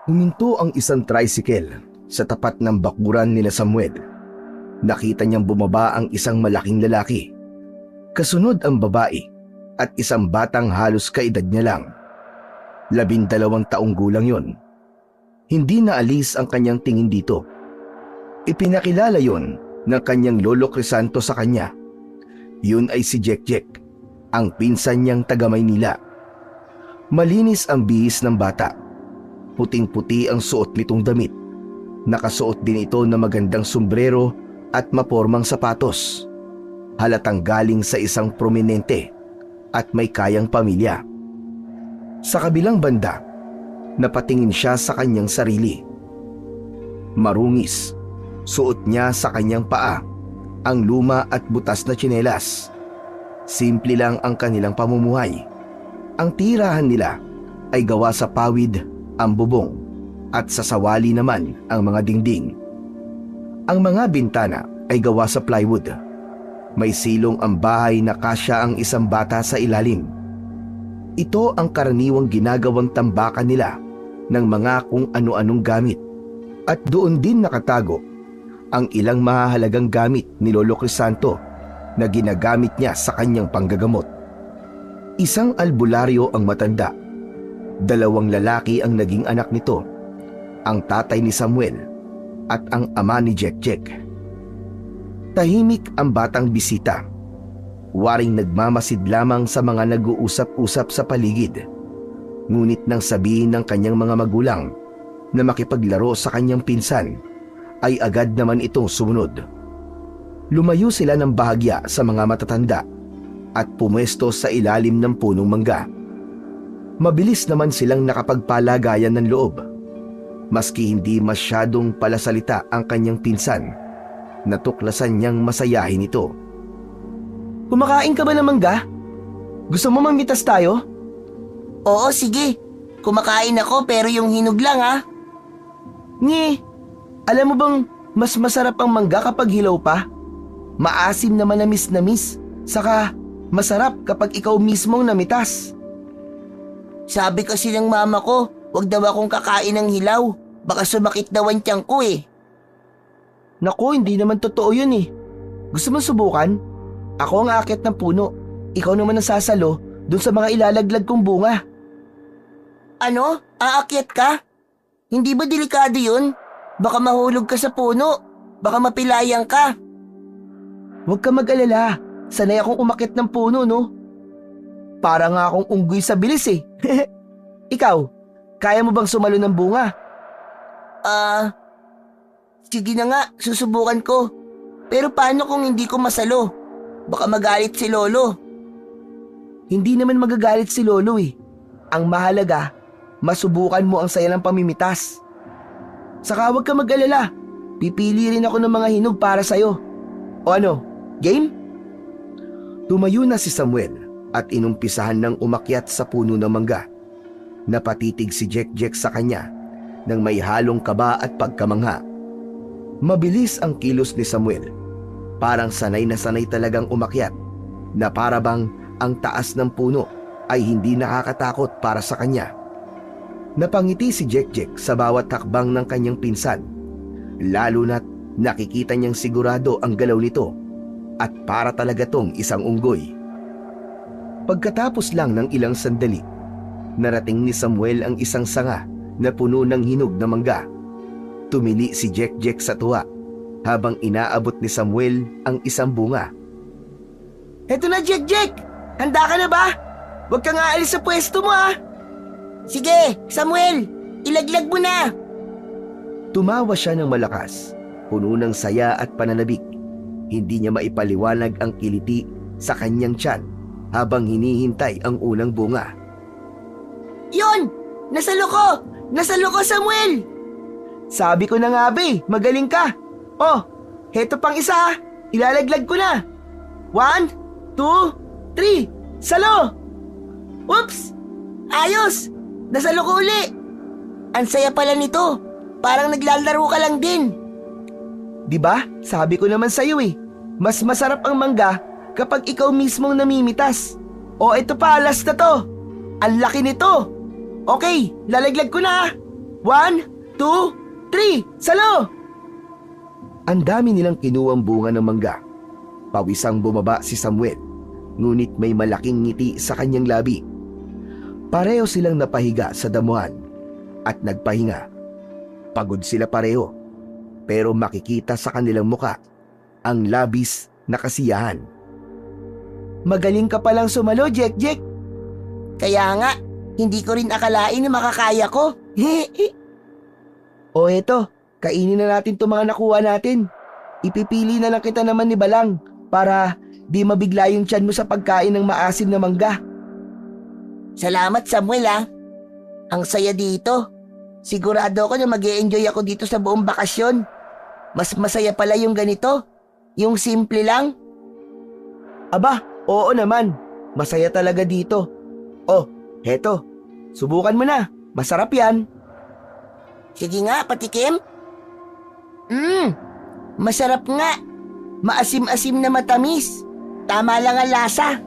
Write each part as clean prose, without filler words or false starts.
Huminto ang isang tricycle sa tapat ng bakuran nila Samuel. Nakita niyang bumaba ang isang malaking lalaki. Kasunod ang babae at isang batang halos kaedad niya lang. 12 taong gulang yon. Hindi naalis ang kanyang tingin dito. Ipinakilala yon ng kanyang lolo Crisanto sa kanya. Yun ay si Jek, ang pinsan niyang taga Maynila. Malinis ang bihis ng bata. Puting-puti ang suot nitong damit. Nakasuot din ito ng magandang sombrero at mapormang sapatos. Halatang galing sa isang prominente at may kayang pamilya. Sa kabilang banda, napatingin siya sa kanyang sarili. Marungis, suot niya sa kanyang paa ang luma at butas na tsinelas. Simple lang ang kanilang pamumuhay. Ang tirahan nila ay gawa sa pawid ang bubong at sa sawali naman ang mga dingding. Ang mga bintana ay gawa sa plywood. May silong ang bahay na kasya ang isang bata sa ilalim. Ito ang karaniwang ginagawang tambakan nila ng mga kung ano-anong gamit. At doon din nakatago ang ilang mahahalagang gamit ni Lolo Crisanto na ginagamit niya sa kanyang panggagamot. Isang albularyo ang matanda. 2 lalaki ang naging anak nito, ang tatay ni Samuel at ang ama ni Jek. Tahimik ang batang bisita. Waring nagmamasid lamang sa mga nag-uusap-usap sa paligid. Ngunit nang sabihin ng kanyang mga magulang na makipaglaro sa kanyang pinsan, ay agad naman itong sumunod. Lumayo sila ng bahagya sa mga matatanda at pumwesto sa ilalim ng punong mangga. Mabilis naman silang nakapagpalagayan ng loob. Maski hindi masyadong palasalita ang kanyang pinsan, natuklasan niyang masayahin ito. Kumakain ka ba ng mangga? Gusto mo mamitas tayo? Oo, sige. Kumakain ako pero yung hinog lang ha. Ngi, alam mo bang mas masarap ang mangga kapag hilaw pa? Maasim na manamis, saka masarap kapag ikaw mismong namitas. Sabi kasi ng mama ko, wag daw akong kakain ng hilaw. Baka sumakit daw ang tiyan ko eh. Naku, hindi naman totoo yun eh. Gusto mo subukan? Ako ang aakyat ng puno. Ikaw naman ang sasalo dun sa mga ilalaglag kong bunga. Ano? Aakyat ka? Hindi ba delikado yun? Baka mahulog ka sa puno. Baka mapilayang ka. Huwag ka mag-alala. Sanay akong umakyat ng puno, no? Para nga akong unggoy sa bilis eh. Ikaw, kaya mo bang sumalo ng bunga? Sige na nga, susubukan ko. Pero paano kung hindi ko masalo? Baka magalit si Lolo. Hindi naman magagalit si Lolo eh. Ang mahalaga, masubukan mo ang saya ng pamimitas. Saka huwag ka mag-alala. Pipili rin ako ng mga hinog para sa'yo. O ano, game? Tumayo na si Samuel at inumpisahan ng umakyat sa puno ng mangga. Napatitig si Jek sa kanya nang may halong kaba at pagkamangha. Mabilis ang kilos ni Samuel. Parang sanay na sanay talagang umakyat, na para bang ang taas ng puno ay hindi nakakatakot para sa kanya. Napangiti si Jek sa bawat hakbang ng kanyang pinsan, lalo na't nakikita niyang sigurado ang galaw nito at para talaga tong isang unggoy. Pagkatapos lang ng ilang sandali, narating ni Samuel ang isang sanga na puno ng hinog na mangga. Tumili si Jek sa tuwa habang inaabot ni Samuel ang isang bunga. Heto na Jek! Handa ka na ba? Huwag kang aalis sa pwesto mo ah! Sige, Samuel! Ilaglag mo na! Tumawa siya ng malakas, puno ng saya at pananabik. Hindi niya maipaliwanag ang kiliti sa kanyang tiyan habang hinihintay ang unang bunga. Yun! Nasalo ko! Nasalo ko, Samuel! Sabi ko na nga be, magaling ka! Oh, heto pang isa, ilalaglag ko na. 1, 2, 3, salo! Oops! Ayos! Nasalo ko uli! Ang saya pala nito, parang naglalaro ka lang din. Diba? Sabi ko naman sa'yo eh, mas masarap ang mangga kapag ikaw mismong namimitas. O ito pa, last na to. Ang laki nito. Okay, lalaglag ko na. 1, 2, 3, salo! Ang dami nilang kinuwang bunga ng mangga. Pawisang bumaba si Samuel, ngunit may malaking ngiti sa kanyang labi. Pareho silang napahiga sa damuhan at nagpahinga. Pagod sila pareho, pero makikita sa kanilang muka ang labis na kasiyahan. Magaling ka palang sumalo, Jack. Kaya nga, hindi ko rin akalain na makakaya ko. O eto, kainin na natin itong mga nakuha natin. Ipipili na lang kita naman ni Balang para di mabigla yung tiyan mo sa pagkain ng maasim na mangga. Salamat, Samuel ah. Ang saya dito. Sigurado ako na mag-e-enjoy ako dito sa buong bakasyon. Mas masaya pala yung ganito. Yung simple lang. Aba, oo naman. Masaya talaga dito. Oh, heto. Subukan mo na. Masarap yan. Sige nga, patikim. Masarap nga. Maasim-asim na matamis. Tama lang ang lasa.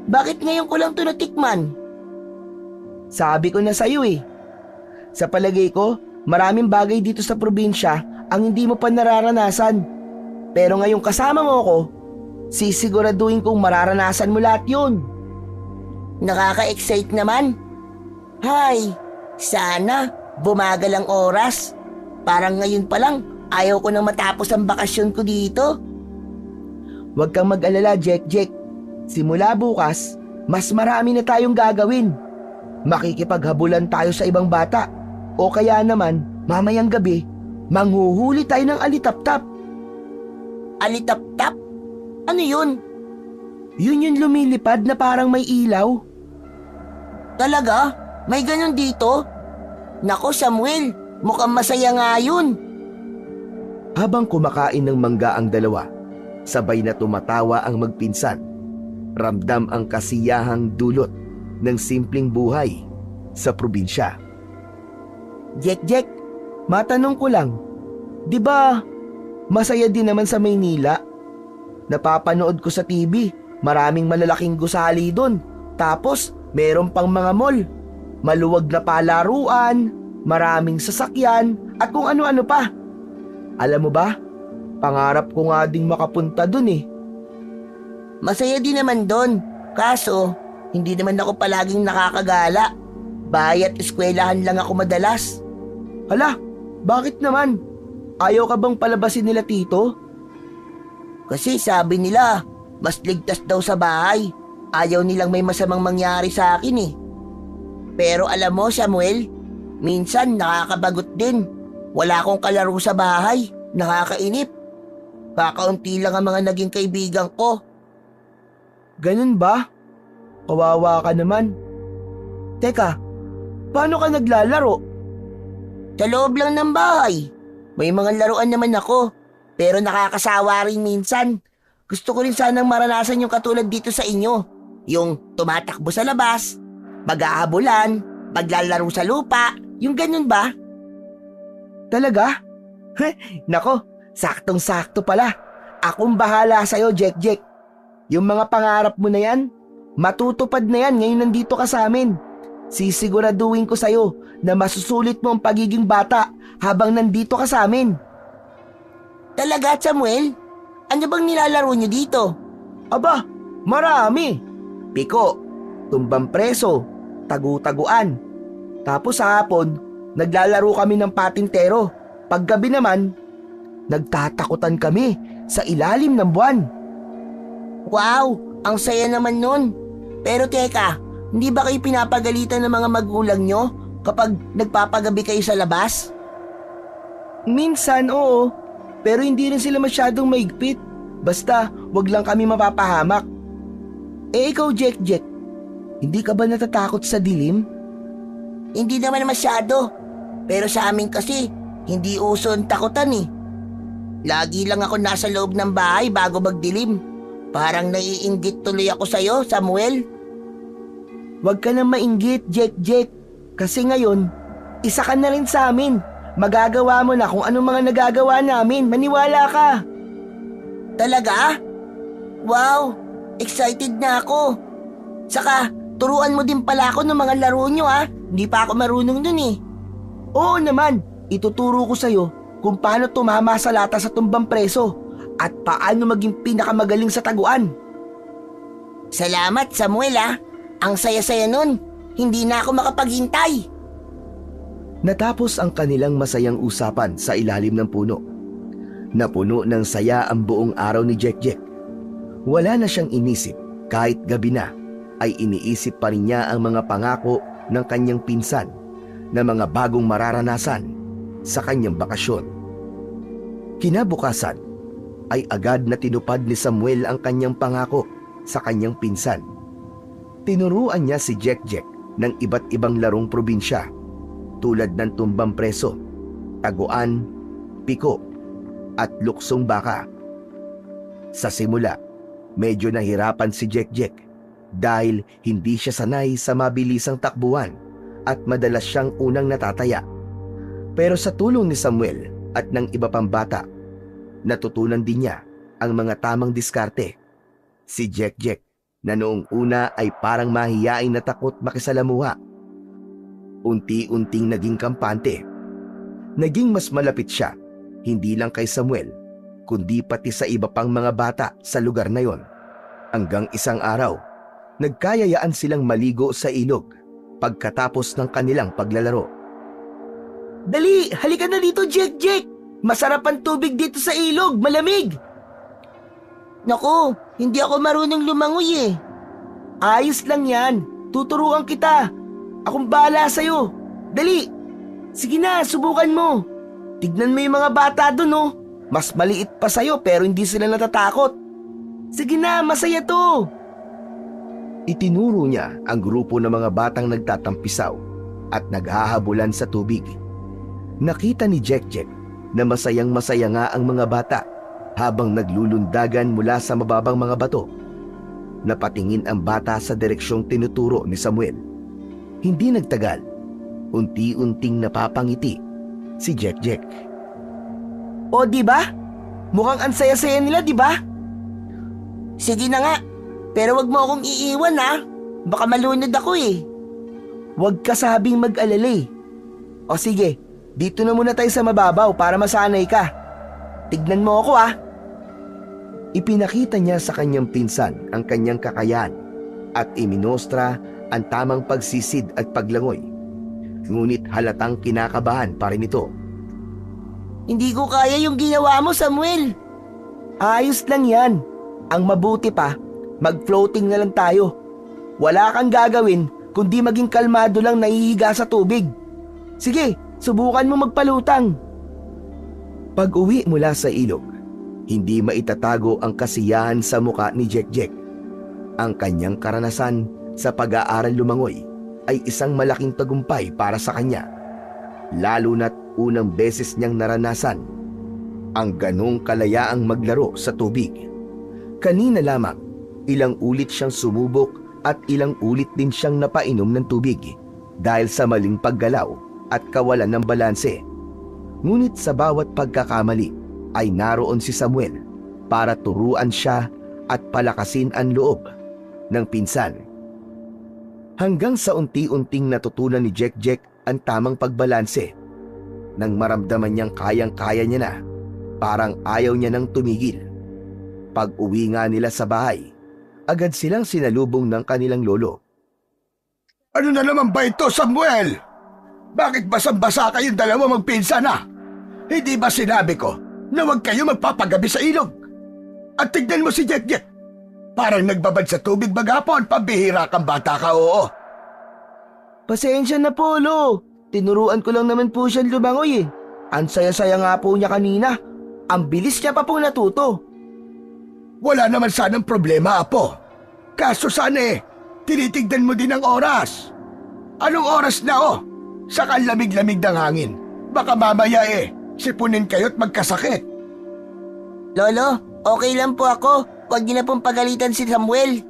Bakit ngayon ko lang ito natikman? Sabi ko na sa'yo eh. Sa palagay ko, maraming bagay dito sa probinsya ang hindi mo pa nararanasan. Pero ngayong kasama mo ko, sisiguraduhin kong mararanasan mo lahat yun. Nakaka-excite naman. Hay, sana bumagal ang oras. Parang ngayon pa lang, ayaw ko nang matapos ang bakasyon ko dito. Huwag kang mag-alala, Jack. Simula bukas, mas marami na tayong gagawin. Makikipaghabulan tayo sa ibang bata. O kaya naman, mamayang gabi, manghuhuli tayo ng alitap-tap. Alitap-tap? Ano yun? Yun yung lumilipad na parang may ilaw. Talaga? May ganun dito? Nako Samuel, mukhang masaya nga yun. Habang kumakain ng mangga ang dalawa, sabay na tumatawa ang magpinsan. Ramdam ang kasiyahang dulot ng simpleng buhay sa probinsya. Jack, matanong ko lang, di ba masaya din naman sa Maynila? Napapanood ko sa TV, maraming malalaking gusali doon. Tapos, meron pang mga mall, maluwag na palaruan, maraming sasakyan, at kung ano-ano pa. Alam mo ba, pangarap ko nga ding makapunta doon eh. Masaya din naman doon, kaso hindi naman ako palaging nakakagala. Bahay at eskwelahan lang ako madalas. Hala, bakit naman? Ayaw ka bang palabasin nila tito? Kasi sabi nila, mas ligtas daw sa bahay. Ayaw nilang may masamang mangyari sa akin eh. Pero alam mo Samuel, minsan nakakabagot din. Wala akong kalaro sa bahay, nakakainip. Kakaunti lang ang mga naging kaibigan ko. Ganun ba? Kawawa ka naman. Teka, paano ka naglalaro? Sa loob lang ng bahay. May mga laruan naman ako, pero nakakasawa rin minsan. Gusto ko rin sanang maranasan yung katulad dito sa inyo. Yung tumatakbo sa labas, maghahabulan, maglalaro sa lupa, yung ganun ba? Talaga? Nako, saktong-sakto pala. Akong bahala sa'yo, Jack. Yung mga pangarap mo na yan, matutupad na yan ngayon nandito ka sa amin. Sisiguraduhin ko sa'yo na masusulit mo ang pagiging bata habang nandito ka sa amin. Talaga, Samuel? Ano bang nilalaro nyo dito? Aba, marami. Piko, tumbang preso, tagu-taguan. Tapos sa hapon, naglalaro kami ng patintero. Paggabi naman, nagtatakutan kami sa ilalim ng buwan. Wow, ang saya naman nun. Pero teka, hindi ba kayo pinapagalitan ng mga magulang nyo kapag nagpapagabi kayo sa labas? Minsan oo, pero hindi rin sila masyadong maigpit. Basta wag lang kami mapapahamak. Eh ikaw Jack, hindi ka ba natatakot sa dilim? Hindi naman masyado. Pero sa amin kasi, hindi uso ang takutan eh. Lagi lang ako nasa loob ng bahay bago magdilim. Parang naiinggit tuloy ako sa'yo, Samuel. Huwag ka nang mainggit, Jack. Kasi ngayon, isa ka na rin sa amin. Magagawa mo na kung anong mga nagagawa namin. Maniwala ka. Talaga? Wow, excited na ako. Saka, turuan mo din pala ako ng mga laro nyo ha. Hindi pa ako marunong dun eh. Oo naman, ituturo ko sa'yo kung paano tumama sa lata sa tumbang preso at paano maging pinakamagaling sa taguan. Salamat, Samuel ah. Ang saya-saya nun. Hindi na ako makapaghintay. Natapos ang kanilang masayang usapan sa ilalim ng puno. Napuno ng saya ang buong araw ni Jack. Wala na siyang inisip, kahit gabi na ay iniisip pa rin niya ang mga pangako ng kanyang pinsan na mga bagong mararanasan sa kanyang bakasyon. Kinabukasan ay agad na tinupad ni Samuel ang kanyang pangako sa kanyang pinsan. Tinuruan niya si Jack ng iba't ibang larong probinsya tulad ng tumbang preso, taguan, piko at luksong baka. Sa simula, medyo nahirapan si Jack dahil hindi siya sanay sa mabilisang takbuhan at madalas siyang unang natataya. Pero sa tulong ni Samuel at ng iba pang bata, natutunan din niya ang mga tamang diskarte. Si Jack na noong una ay parang mahiyain na takot makisalamuha, unti-unting naging kampante. Naging mas malapit siya, hindi lang kay Samuel, kundi pati sa iba pang mga bata sa lugar na yon. Hanggang isang araw, nagkayayaan silang maligo sa ilog pagkatapos ng kanilang paglalaro. Dali, halika na dito, Jack! Masarap ang tubig dito sa ilog, malamig! Naku, hindi ako marunong lumangoy eh. Ayos lang yan, tuturuan kita. Akong bahala sa'yo. Dali! Sige na, subukan mo. Tignan mo yung mga bata dun oh. Mas maliit pa sa'yo pero hindi sila natatakot. Sige na, masaya to. Itinuro niya ang grupo ng mga batang nagtatampisaw at naghahabulan sa tubig. Nakita ni Jack na masayang-masaya nga ang mga bata habang naglulundagan mula sa mababang mga bato. Napatingin ang bata sa direksyong tinuturo ni Samuel. Hindi nagtagal, unti-unting napapangiti si Jack. O di ba? Mukhang ang saya-saya nila, di ba? Sige na nga, pero wag mo akong iiwan ha. Baka malunod ako eh. Huwag ka sabing mag-alala eh. O sige, dito na muna tayo sa mababaw para masanay ka. Tignan mo ako ah. Ipinakita niya sa kanyang pinsan ang kanyang kakayahan at iminostra ang tamang pagsisid at paglangoy. Ngunit halatang kinakabahan pa rin ito. Hindi ko kaya yung ginawa mo, Samuel. Ayos lang yan. Ang mabuti pa, mag-floating na lang tayo. Wala kang gagawin kundi maging kalmado lang nahihiga sa tubig. Sige, subukan mo magpalutang. Pag-uwi mula sa ilog, hindi maitatago ang kasiyahan sa muka ni Jack. Ang kanyang karanasan sa pag-aaral lumangoy ay isang malaking tagumpay para sa kanya. Lalo na't unang beses niyang naranasan ang ganong kalayaang maglaro sa tubig. Kanina lamang, ilang ulit siyang sumubok at ilang ulit din siyang napainom ng tubig dahil sa maling paggalaw at kawalan ng balanse. Ngunit sa bawat pagkakamali ay naroon si Samuel para turuan siya at palakasin ang loob ng pinsan. Hanggang sa unti-unting natutunan ni Jack ang tamang pagbalanse. Nang maramdaman niyang kayang-kaya niya na, parang ayaw niya nang tumigil. Pag-uwi nga nila sa bahay, agad silang sinalubong ng kanilang lolo. Ano na naman ba ito, Samuel? Bakit basang-basa kayong dalawa magpinsan na? Hindi ba sinabi ko na huwag kayo magpapagabi sa ilog? At tignan mo si Jack. Parang nagbabad sa tubig maghapon, pambihira kang bata ka, oo. Pasensya na po, Lo. Tinuruan ko lang naman po siyang lumangoy eh. Ang saya-saya nga po niya kanina. Ang bilis niya pa pong natuto. Wala naman sanang problema, Apo. Kaso sana tinitignan mo din ang oras. Anong oras na Saka lamig-lamig ng hangin. Baka mamaya sipunin kayo't magkasakit. Lolo, okay lang po ako. Huwag niyo na pong pagalitan si Samuel.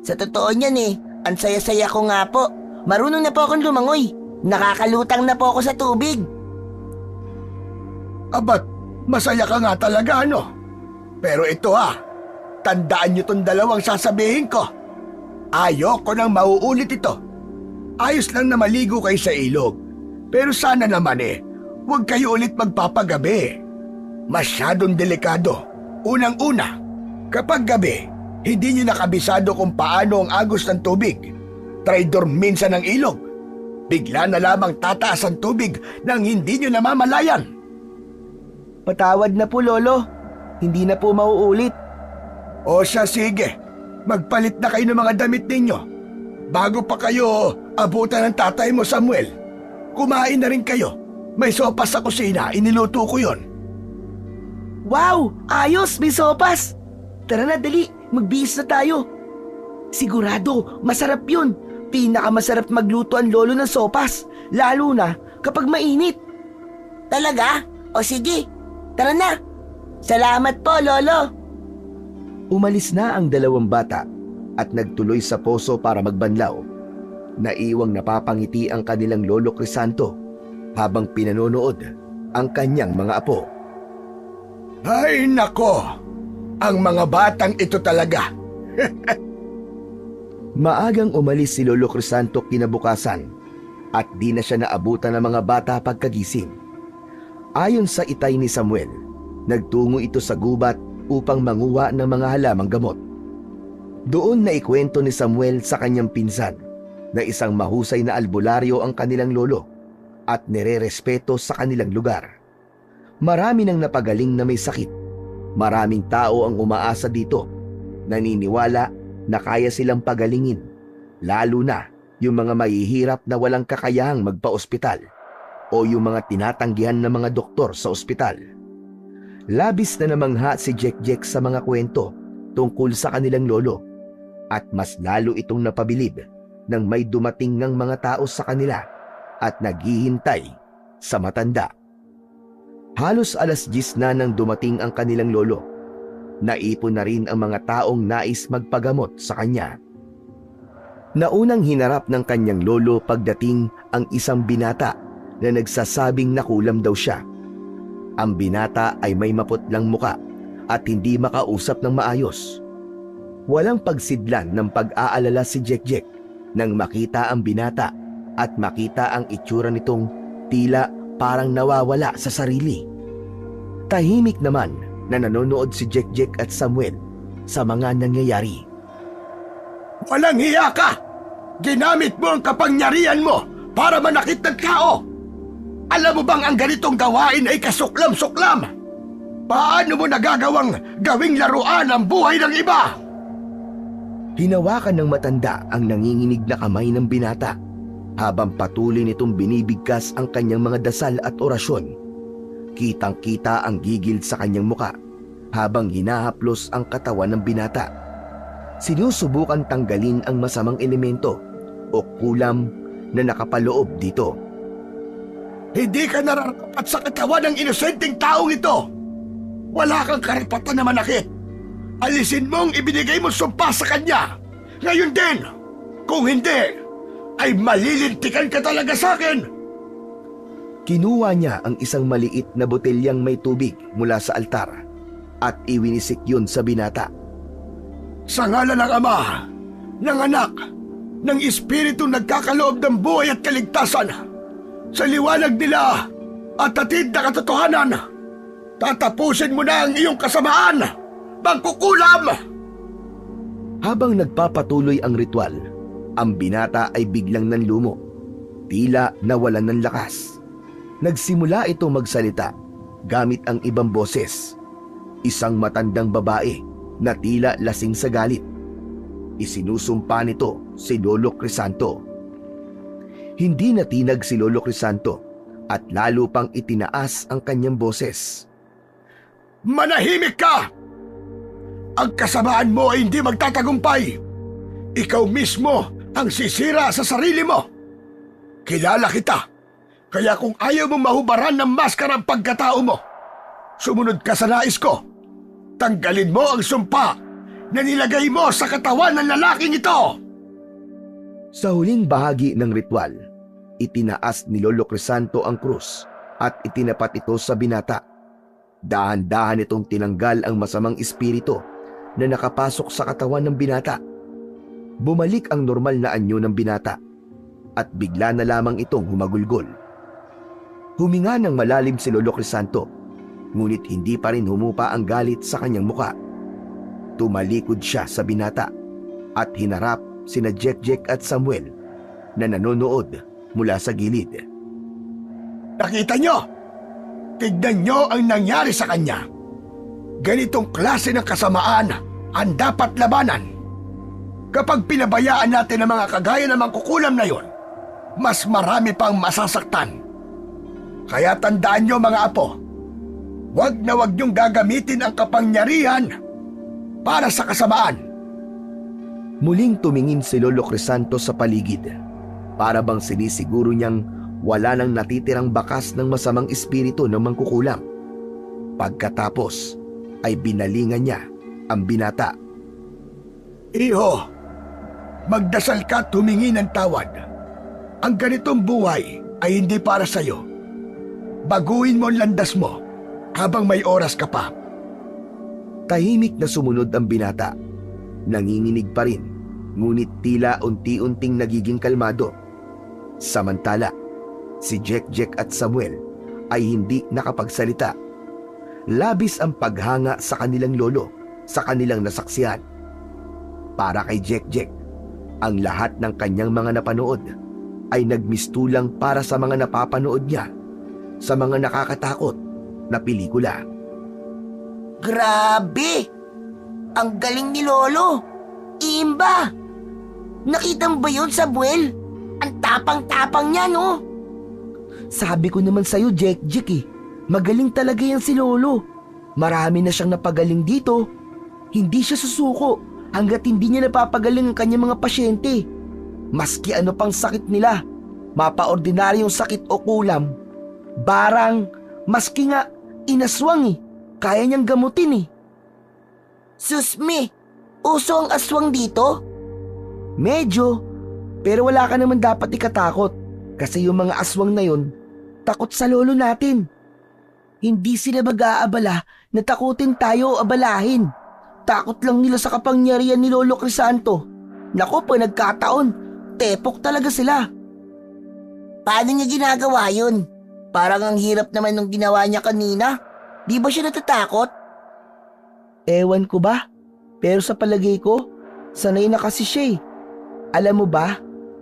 Sa totoo niyan ang saya-saya ko nga po. Marunong na po akong lumangoy. Nakakalutang na po ako sa tubig. Abat, masaya ka nga talaga, ano? Pero ito tandaan niyo tong dalawang sasabihin ko. Ayoko nang mauulit ito. Ayos lang na maligo kayo sa ilog. Pero sana naman huwag kayo ulit magpapagabi. Masyadong delikado. Unang-una, kapag gabi, hindi nyo nakabisado kung paano ang agos ng tubig. Traidor minsan ng ilog. Bigla na lamang tataas ang tubig nang hindi nyo namamalayan. Patawad na po, Lolo. Hindi na po mauulit. O siya, sige. Magpalit na kayo ng mga damit ninyo. Bago pa kayo abutan ng tatay mo, Samuel, kumain na rin kayo. May sopas sa kusina, iniluto ko yon. Wow! Ayos! May sopas! Tara na, dali! Magbihis na tayo! Sigurado, masarap yun! Pinakamasarap magluto ang lolo ng sopas, lalo na kapag mainit. Talaga? O sige, tara na. Salamat po, Lolo. Umalis na ang dalawang bata at nagtuloy sa poso para magbanlaw. Naiwang napapangiti ang kanilang lolo Crisanto habang pinanonood ang kanyang mga apo. Ay nako, ang mga batang ito talaga. Maagang umalis si Lolo Crisanto kinabukasan at di na siya naabutan ng mga bata pagkagising. Ayon sa itay ni Samuel, nagtungo ito sa gubat upang manguha ng mga halamang gamot. Doon na ikwento ni Samuel sa kanyang pinsan na isang mahusay na albularyo ang kanilang lolo at nire-respeto sa kanilang lugar. Marami nang napagaling na may sakit. Maraming tao ang umaasa dito. Naniniwala na kaya silang pagalingin, lalo na yung mga mahihirap na walang kakayahang magpa-ospital o yung mga tinatanggihan ng mga doktor sa ospital. Labis na namangha si Jek sa mga kwento tungkol sa kanilang lolo at mas lalo itong napabilib nang may dumating ng mga tao sa kanila at naghihintay sa matanda. Halos 10:00 na nang dumating ang kanilang lolo. Naipon na rin ang mga taong nais magpagamot sa kanya. Naunang hinarap ng kanyang lolo pagdating ang isang binata na nagsasabing nakulam daw siya. Ang binata ay may maputlang muka at hindi makausap ng maayos. Walang pagsidlan ng pag-aalala si Jek nang makita ang binata at makita ang itsura nitong tila parang nawawala sa sarili. Tahimik naman na nanonood si Jek at Samuel sa mga nangyayari. Walang hiya ka! Ginamit mo ang kapangyarihan mo para manakit ng tao! Alam mo bang ang ganitong gawain ay kasuklam-suklam? Paano mo nagagawang gawing laruan ang buhay ng iba? Hinawakan ng matanda ang nanginginig na kamay ng binata habang patuloy nitong binibigkas ang kanyang mga dasal at orasyon. Kitang-kita ang gigil sa kanyang muka habang hinahaplos ang katawan ng binata. Sinusubukan tanggalin ang masamang elemento o kulam na nakapaloob dito. Hindi ka nararapat sa katawan ng inosenteng taong ito. Wala kang karapatan na manakit. Alisin mong ibinigay mo sumpa sa kanya. Ngayon din, kung hindi, ay malilintikan ka talaga sa akin. Kinuha niya ang isang maliit na botelyang may tubig mula sa altar at iwinisik yun sa binata. Sa ngalan ng Ama, ng Anak, ng Espiritu nagkakaloob ng buhay at kaligtasan, sa liwanag nila at hatid na katotohanan, tatapusin mo na ang iyong kasamaan, bangkukulam! Habang nagpapatuloy ang ritual, ang binata ay biglang nanlumo, tila nawalan ng lakas. Nagsimula ito magsalita gamit ang ibang boses. Isang matandang babae na tila lasing sa galit. Isinusumpa nito si Lolo Crisanto. Hindi natinag si Lolo Crisanto at lalo pang itinaas ang kanyang boses. Manahimik ka! Ang kasamaan mo ay hindi magtatagumpay. Ikaw mismo ang sisira sa sarili mo. Kilala kita. Kaya kung ayaw mong mahubaran ng maskara ang pagkatao mo, sumunod ka sa nais ko. Tanggalin mo ang sumpa na nilagay mo sa katawan ng lalaking ito. Sa huling bahagi ng ritual, itinaas ni Lolo Crisanto ang krus at itinapat ito sa binata. Dahan-dahan itong tinanggal ang masamang espiritu na nakapasok sa katawan ng binata. Bumalik ang normal na anyo ng binata at bigla na lamang itong humagulgol. Huminga ng malalim si Lolo Crisanto, ngunit hindi pa rin humupa ang galit sa kanyang muka. Tumalikod siya sa binata at hinarap sina Jack at Samuel na nanonood mula sa gilid. Nakita nyo? Tignan nyo ang nangyari sa kanya. Ganitong klase ng kasamaan ang dapat labanan. Kapag pinabayaan natin ang mga kagaya ng mangkukulam na yon, mas marami pang masasaktan. Kaya tandaan nyo mga apo, wag na wag nyong gagamitin ang kapangyarihan para sa kasamaan. Muling tumingin si Lolo Crisanto sa paligid, para bang sinisiguro niyang wala nang natitirang bakas ng masamang espiritu ng mangkukulam. Pagkatapos ay binalingan niya ang binata. Iho, magdasal ka at humingi ng tawad. Ang ganitong buhay ay hindi para sa'yo. Baguhin mo ang landas mo habang may oras ka pa. Tahimik na sumunod ang binata. Nanginginig pa rin, ngunit tila unti-unting nagiging kalmado. Samantala, si Jack at Samuel ay hindi nakapagsalita. Labis ang paghanga sa kanilang lolo, sa kanilang nasaksihan. Para kay Jack, ang lahat ng kanyang mga napanood ay nagmistulang para sa mga napapanood niya sa mga nakakatakot na pelikula. Grabe! Ang galing ni Lolo! Imba! Nakita mo ba yun, Samuel? Ang tapang-tapang niya, no? Sabi ko naman sa'yo, Jack eh. Magaling talaga yan si Lolo. Marami na siyang napagaling dito. Hindi siya susuko hanggat hindi niya napapagaling ang kanyang mga pasyente. Maski ano pang sakit nila, mapaordinaryong sakit o kulam, barang, maski nga inaswang kaya niyang gamutin Susmi, uso ang aswang dito? Medyo, pero wala ka naman dapat ikatakot kasi yung mga aswang na yun, takot sa lolo natin. Hindi sila mag-aabala na takutin tayo o abalahin. Takot lang nila sa kapangyarihan ni Lolo Crisanto. Naku, pag nagkataon, tepok talaga sila. Paano niya ginagawa yun? Parang ang hirap naman nung ginawa niya kanina. Di ba siya natatakot? Ewan ko ba? Pero sa palagay ko, sanay na kasi siya. Alam mo ba,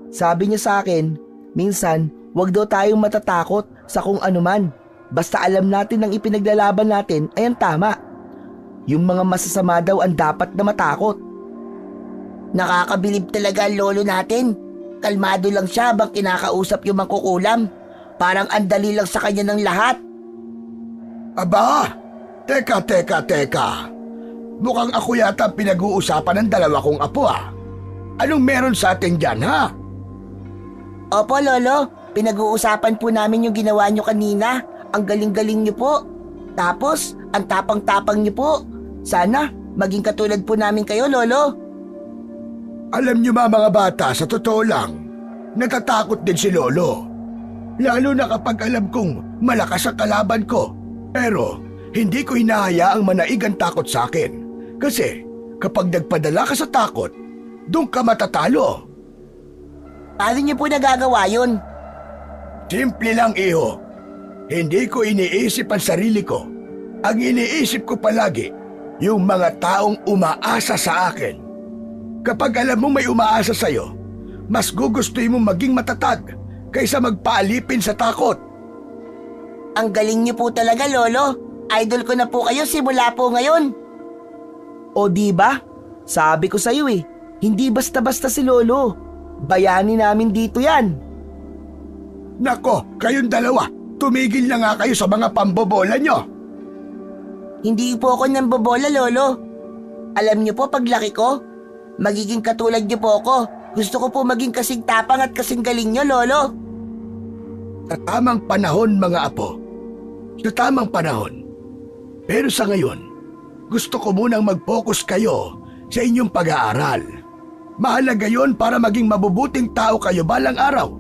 sabi niya sa akin, minsan, wag daw tayong matatakot sa kung anuman. Basta alam natin ang ipinaglalaban natin ay ang tama. Yung mga masasama daw ang dapat na matakot. Nakakabilib talaga ang lolo natin. Kalmado lang siya bang kinakausap yung mangkukulam. Parang andali lang sa kanya ng lahat. Aba, teka. Mukhang ako yata ang pinag-uusapan ng dalawa kong apo Anong meron sa atin dyan, ha? Opo, Lolo. Pinag-uusapan po namin yung ginawa nyo kanina. Ang galing-galing nyo po. Tapos, ang tapang-tapang nyo po. Sana, maging katulad po namin kayo, Lolo. Alam niyo mga bata, sa totoo lang, natatakot din si Lolo. Lalo na kapag alam kong malakas ang kalaban ko. Pero, hindi ko hinahayaang manaig ang takot sa akin. Kasi, kapag nagpadala ka sa takot, doon ka matatalo. Paano niyo po nagagawa yun? Simple lang, iho. Hindi ko iniisip ang sarili ko. Ang iniisip ko palagi, yung mga taong umaasa sa akin. Kapag alam mong may umaasa sa'yo, mas gugustuhin mong maging matatag kaysa magpaalipin sa takot. Ang galing niyo po talaga, Lolo. Idol ko na po kayo simula po ngayon. O di ba? Sabi ko sa'yo hindi basta-basta si Lolo. Bayani namin dito yan. Nako, kayong dalawa, tumigil na nga kayo sa mga pambobola nyo. Hindi po ako nambobola, Lolo. Alam niyo po, paglaki ko, magiging katulad niyo po ako. Gusto ko po maging kasing tapang at kasing galing niyo, Lolo. Sa tamang panahon, mga apo. Sa tamang panahon. Pero sa ngayon, gusto ko munang mag-focus kayo sa inyong pag-aaral. Mahalaga yon para maging mabubuting tao kayo balang araw.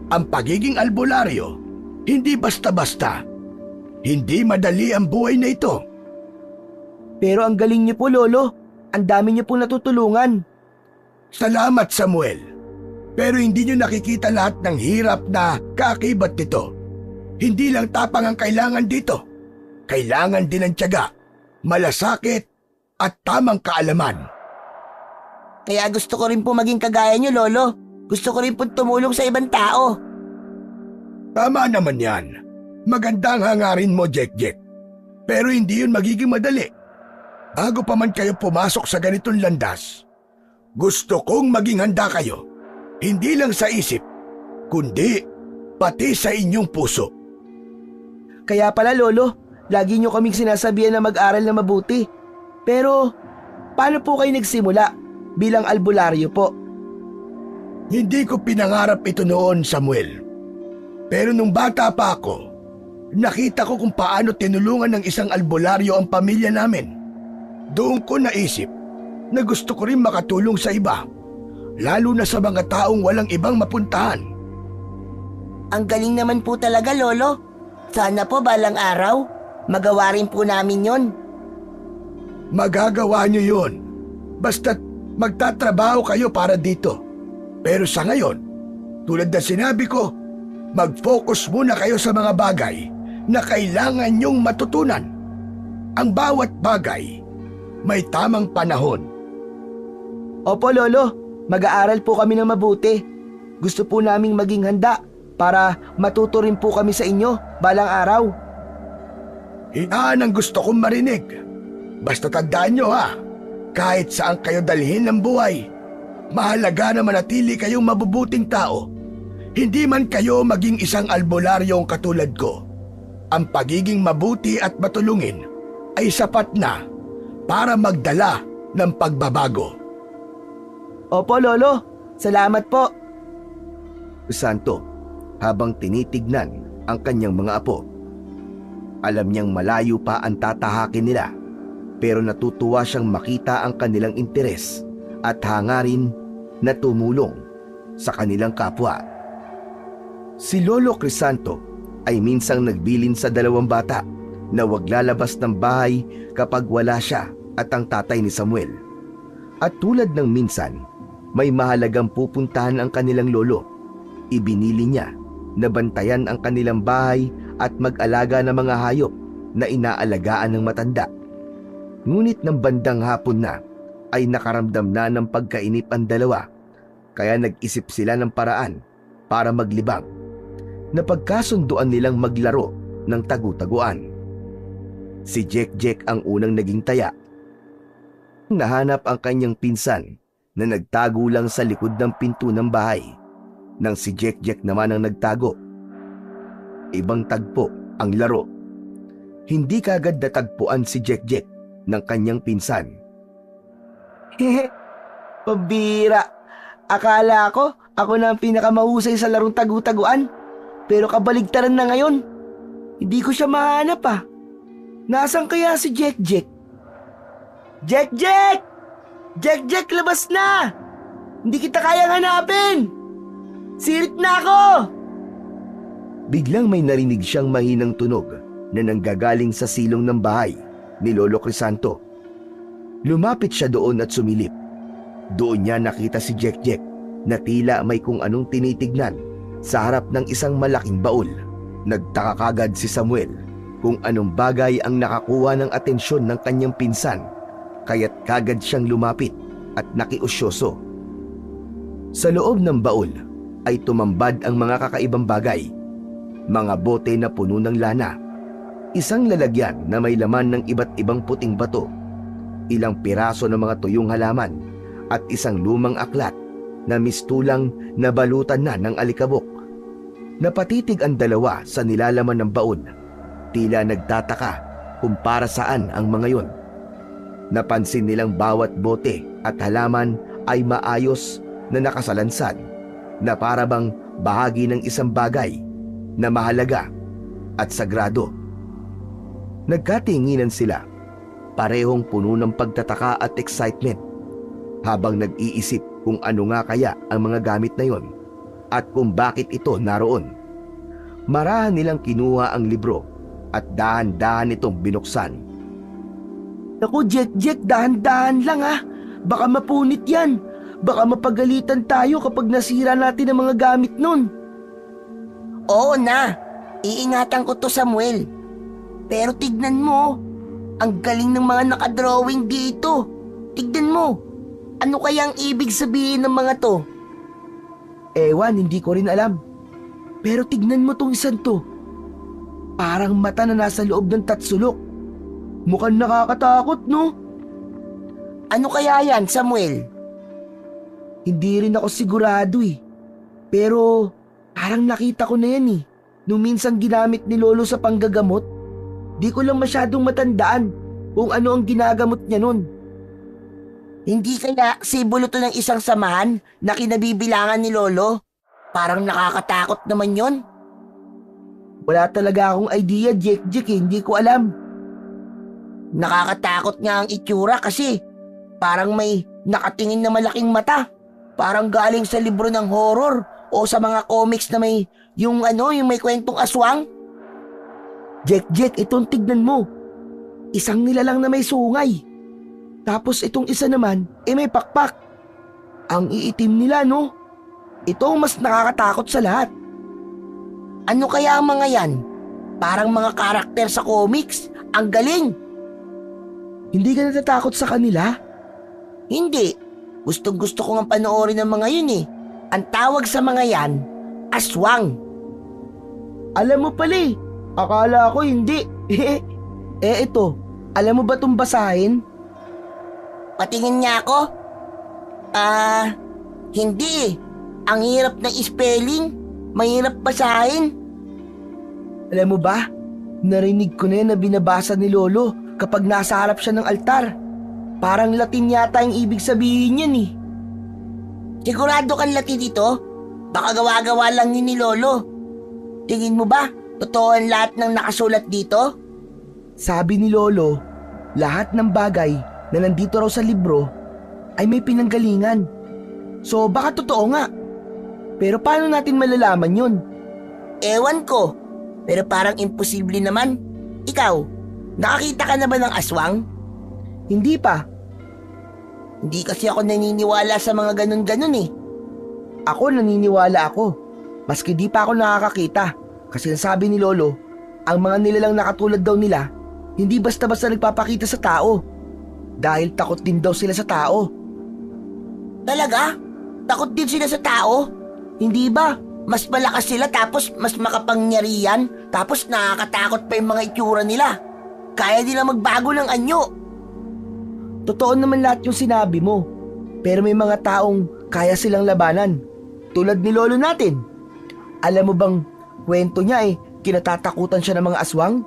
Ang pagiging albularyo, hindi basta-basta. Hindi madali ang buhay na ito. Pero ang galing niyo po, Lolo. Ang dami niyo po natutulungan. Salamat, Samuel. Pero hindi nyo nakikita lahat ng hirap na kaakibat nito. Hindi lang tapang ang kailangan dito. Kailangan din ng tiyaga, malasakit at tamang kaalaman. Kaya gusto ko rin po maging kagaya niyo, Lolo. Gusto ko rin po tumulong sa ibang tao. Tama naman yan. Maganda ang hangarin mo, Jack. Pero hindi yun magiging madali. Bago pa man kayo pumasok sa ganitong landas, gusto kong maging handa kayo. Hindi lang sa isip, kundi pati sa inyong puso. Kaya pala Lolo, lagi niyo kaming sinasabihan na mag-aral na mabuti. Pero, paano po kayo nagsimula bilang albularyo po? Hindi ko pinangarap ito noon, Samuel. Pero nung bata pa ako, nakita ko kung paano tinulungan ng isang albularyo ang pamilya namin. Doon ko naisip na gusto ko rin makatulong sa iba, lalo na sa mga taong walang ibang mapuntahan. Ang galing naman po talaga, Lolo. Sana po balang araw, magawa rin po namin yon. Magagawa niyo yun. Basta't magtatrabaho kayo para dito. Pero sa ngayon, tulad na sinabi ko, mag-focus muna kayo sa mga bagay na kailangan niyong matutunan. Ang bawat bagay may tamang panahon. Opo Lolo, mag-aaral po kami ng mabuti. Gusto po naming maging handa para matuto rin po kami sa inyo balang araw. Yan ang gusto kong marinig. Basta tandaan nyo ha, kahit saan kayo dalhin ng buhay, mahalaga na manatili kayong mabubuting tao. Hindi man kayo maging isang albularyong katulad ko. Ang pagiging mabuti at matulungin ay sapat na para magdala ng pagbabago. Opo Lolo, salamat po. Santo, habang tinitignan ang kanyang mga apo. Alam niyang malayo pa ang tatahakin nila, pero natutuwa siyang makita ang kanilang interes at hangarin na tumulong sa kanilang kapwa. Si Lolo Crisanto ay minsang nagbilin sa dalawang bata na wag lalabas ng bahay kapag wala siya at ang tatay ni Samuel. At tulad ng minsan, may mahalagang pupuntahan ang kanilang lolo. Ibinili niya na bantayan ang kanilang bahay at mag-alaga ng mga hayop na inaalagaan ng matanda. Ngunit ng bandang hapon na ay nakaramdam na ng pagkainip ang dalawa, kaya nag-isip sila ng paraan para maglibang. Napagkasunduan nilang maglaro ng tagu-taguan. Si Jack ang unang naging taya. Nahanap ang kanyang pinsan na nagtago lang sa likod ng pinto ng bahay, nang si Jack naman ang nagtago. Ibang tagpo ang laro. Hindi kagad natagpuan si Jack ng kanyang pinsan. Hehe, pabira. Akala ko ako na ang pinakamahusay sa larong tagu-taguan. Pero kabaligtaran na ngayon. Hindi ko siya mahanap ah. Nasaan kaya si Jack? Jack! Jack, labas na! Hindi kita kayang hanapin! Sirit na ako! Biglang may narinig siyang mahinang tunog na nanggagaling sa silong ng bahay ni Lolo Crisanto. Lumapit siya doon at sumilip. Doon niya nakita si Jack na tila may kung anong tinitignan sa harap ng isang malaking baul. Nagtaka kagad si Samuel kung anong bagay ang nakakuha ng atensyon ng kanyang pinsan, kaya't kagad siyang lumapit at nakiusyoso. Sa loob ng baul ay tumambad ang mga kakaibang bagay. Mga bote na puno ng lana, isang lalagyan na may laman ng iba't ibang puting bato, ilang piraso ng mga tuyong halaman, at isang lumang aklat na mistulang nabalutan na ng alikabok. Napatitig ang dalawa sa nilalaman ng baon. Tila nagtataka kung para saan ang mga yon. Napansin nilang bawat bote at halaman ay maayos na nakasalansad, na para bang bahagi ng isang bagay na mahalaga at sagrado. Nagkatinginan sila, parehong puno ng pagtataka at excitement, habang nag-iisip kung ano nga kaya ang mga gamit na yon at kung bakit ito naroon. Marahan nilang kinuha ang libro at dahan-dahan itong binuksan. Naku Jack, dahan-dahan lang ha. Baka mapunit yan. Baka mapagalitan tayo kapag nasira natin ang mga gamit nun. Oo na, Iingatan ko to, Samuel. Pero tignan mo, ang galing ng mga nakadrawing dito. Tignan mo, ano kaya ang ibig sabihin ng mga to? Ewan, hindi ko rin alam. Pero tignan mo tong isang to. Parang mata na nasa loob ng tatsulok. Mukhang nakakatakot, no? Ano kaya yan, Samuel? Hindi rin ako sigurado eh. Pero parang nakita ko na yan eh. Nung minsan ginamit ni Lolo sa panggagamot. Di ko lang masyadong matandaan kung ano ang ginagamot niya nun. Hindi kaya simbolo to ng isang samahan na kinabibilangan ni Lolo? Parang nakakatakot naman yon. Wala talaga akong idea, Jack, eh. Hindi ko alam. Nakakatakot nga ang itsura kasi parang may nakatingin na malaking mata. Parang galing sa libro ng horror o sa mga comics na may yung may kwentong aswang. Jack, itong tignan mo. Isang nilalang na may sungay. Tapos itong isa naman, may pakpak. Ang iitim nila, no? Ito ang mas nakakatakot sa lahat. Ano kaya ang mga yan? Parang mga karakter sa comics. Ang galing! Hindi ka natatakot sa kanila? Hindi. Gustong-gusto ko nga panoorin ng mga yun eh. Ang tawag sa mga yan, aswang. Alam mo pala eh. Akala ko hindi. Ito. Alam mo ba itong basahin? Patingin niya ako? Hindi eh. Ang hirap ng spelling. Mahirap basahin. Alam mo ba? Narinig ko na yan na binabasa ni Lolo kapag nasa harap siya ng altar. Parang Latin yata yung ibig sabihin yan eh. Sigurado kang Latin dito? Baka gawa-gawa lang yun ni Lolo. Tingin mo ba? Totoo ang lahat ng nakasulat dito? Sabi ni Lolo, lahat ng bagay na nandito raw sa libro ay may pinanggalingan. So baka totoo nga. Pero paano natin malalaman yun? Ewan ko. Pero parang imposible naman. Ikaw, nakakita ka na ba ng aswang? Hindi pa. Hindi kasi ako naniniwala sa mga ganun-ganun eh. Ako naniniwala ako. Maski di pa ako nakakakita. Kasi sabi ni Lolo, ang mga nilalang nakatulad daw nila, hindi basta-basta nagpapakita sa tao. Dahil takot din daw sila sa tao. Talaga? Takot din sila sa tao? Hindi ba? Mas malakas sila tapos mas makapangyarihan tapos nakakatakot pa yung mga itsura nila. Kaya nila magbago ng anyo. Totoo naman lahat yung sinabi mo. Pero may mga taong kaya silang labanan. Tulad ni Lolo natin. Alam mo bang kwento niya kinatatakutan siya ng mga aswang?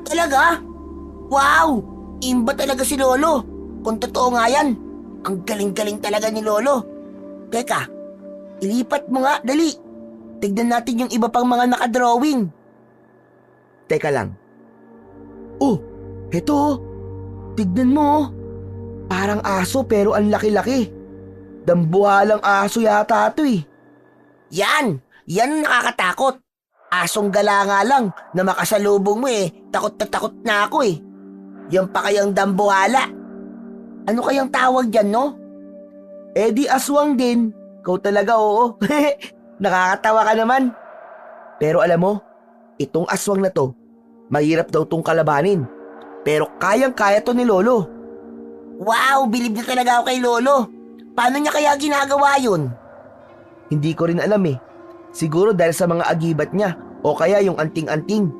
Talaga? Wow! Imba talaga si Lolo. Kung totoo nga yan, ang galing-galing talaga ni Lolo. Teka, ilipat mo nga, dali. Tignan natin yung iba pang mga nakadrawing. Teka lang. Oh, heto. Tignan mo. Parang aso pero ang laki-laki. Dambuhalang aso yata ito eh. Yan ang nakakatakot. Asong gala nga lang na makasalubong mo takot na ako eh. Yan pa kayang dambuhala. Ano kayang tawag dyan, no? Di aswang din. Ikaw talaga, oo. Nakakatawa ka naman. Pero alam mo, itong aswang na to, mahirap daw tong kalabanin. Pero kayang-kaya to ni Lolo. Wow, bilib na talaga ako kay Lolo. Paano niya kaya ginagawa yun? Hindi ko rin alam eh. Siguro dahil sa mga agibat niya o kaya yung anting-anting.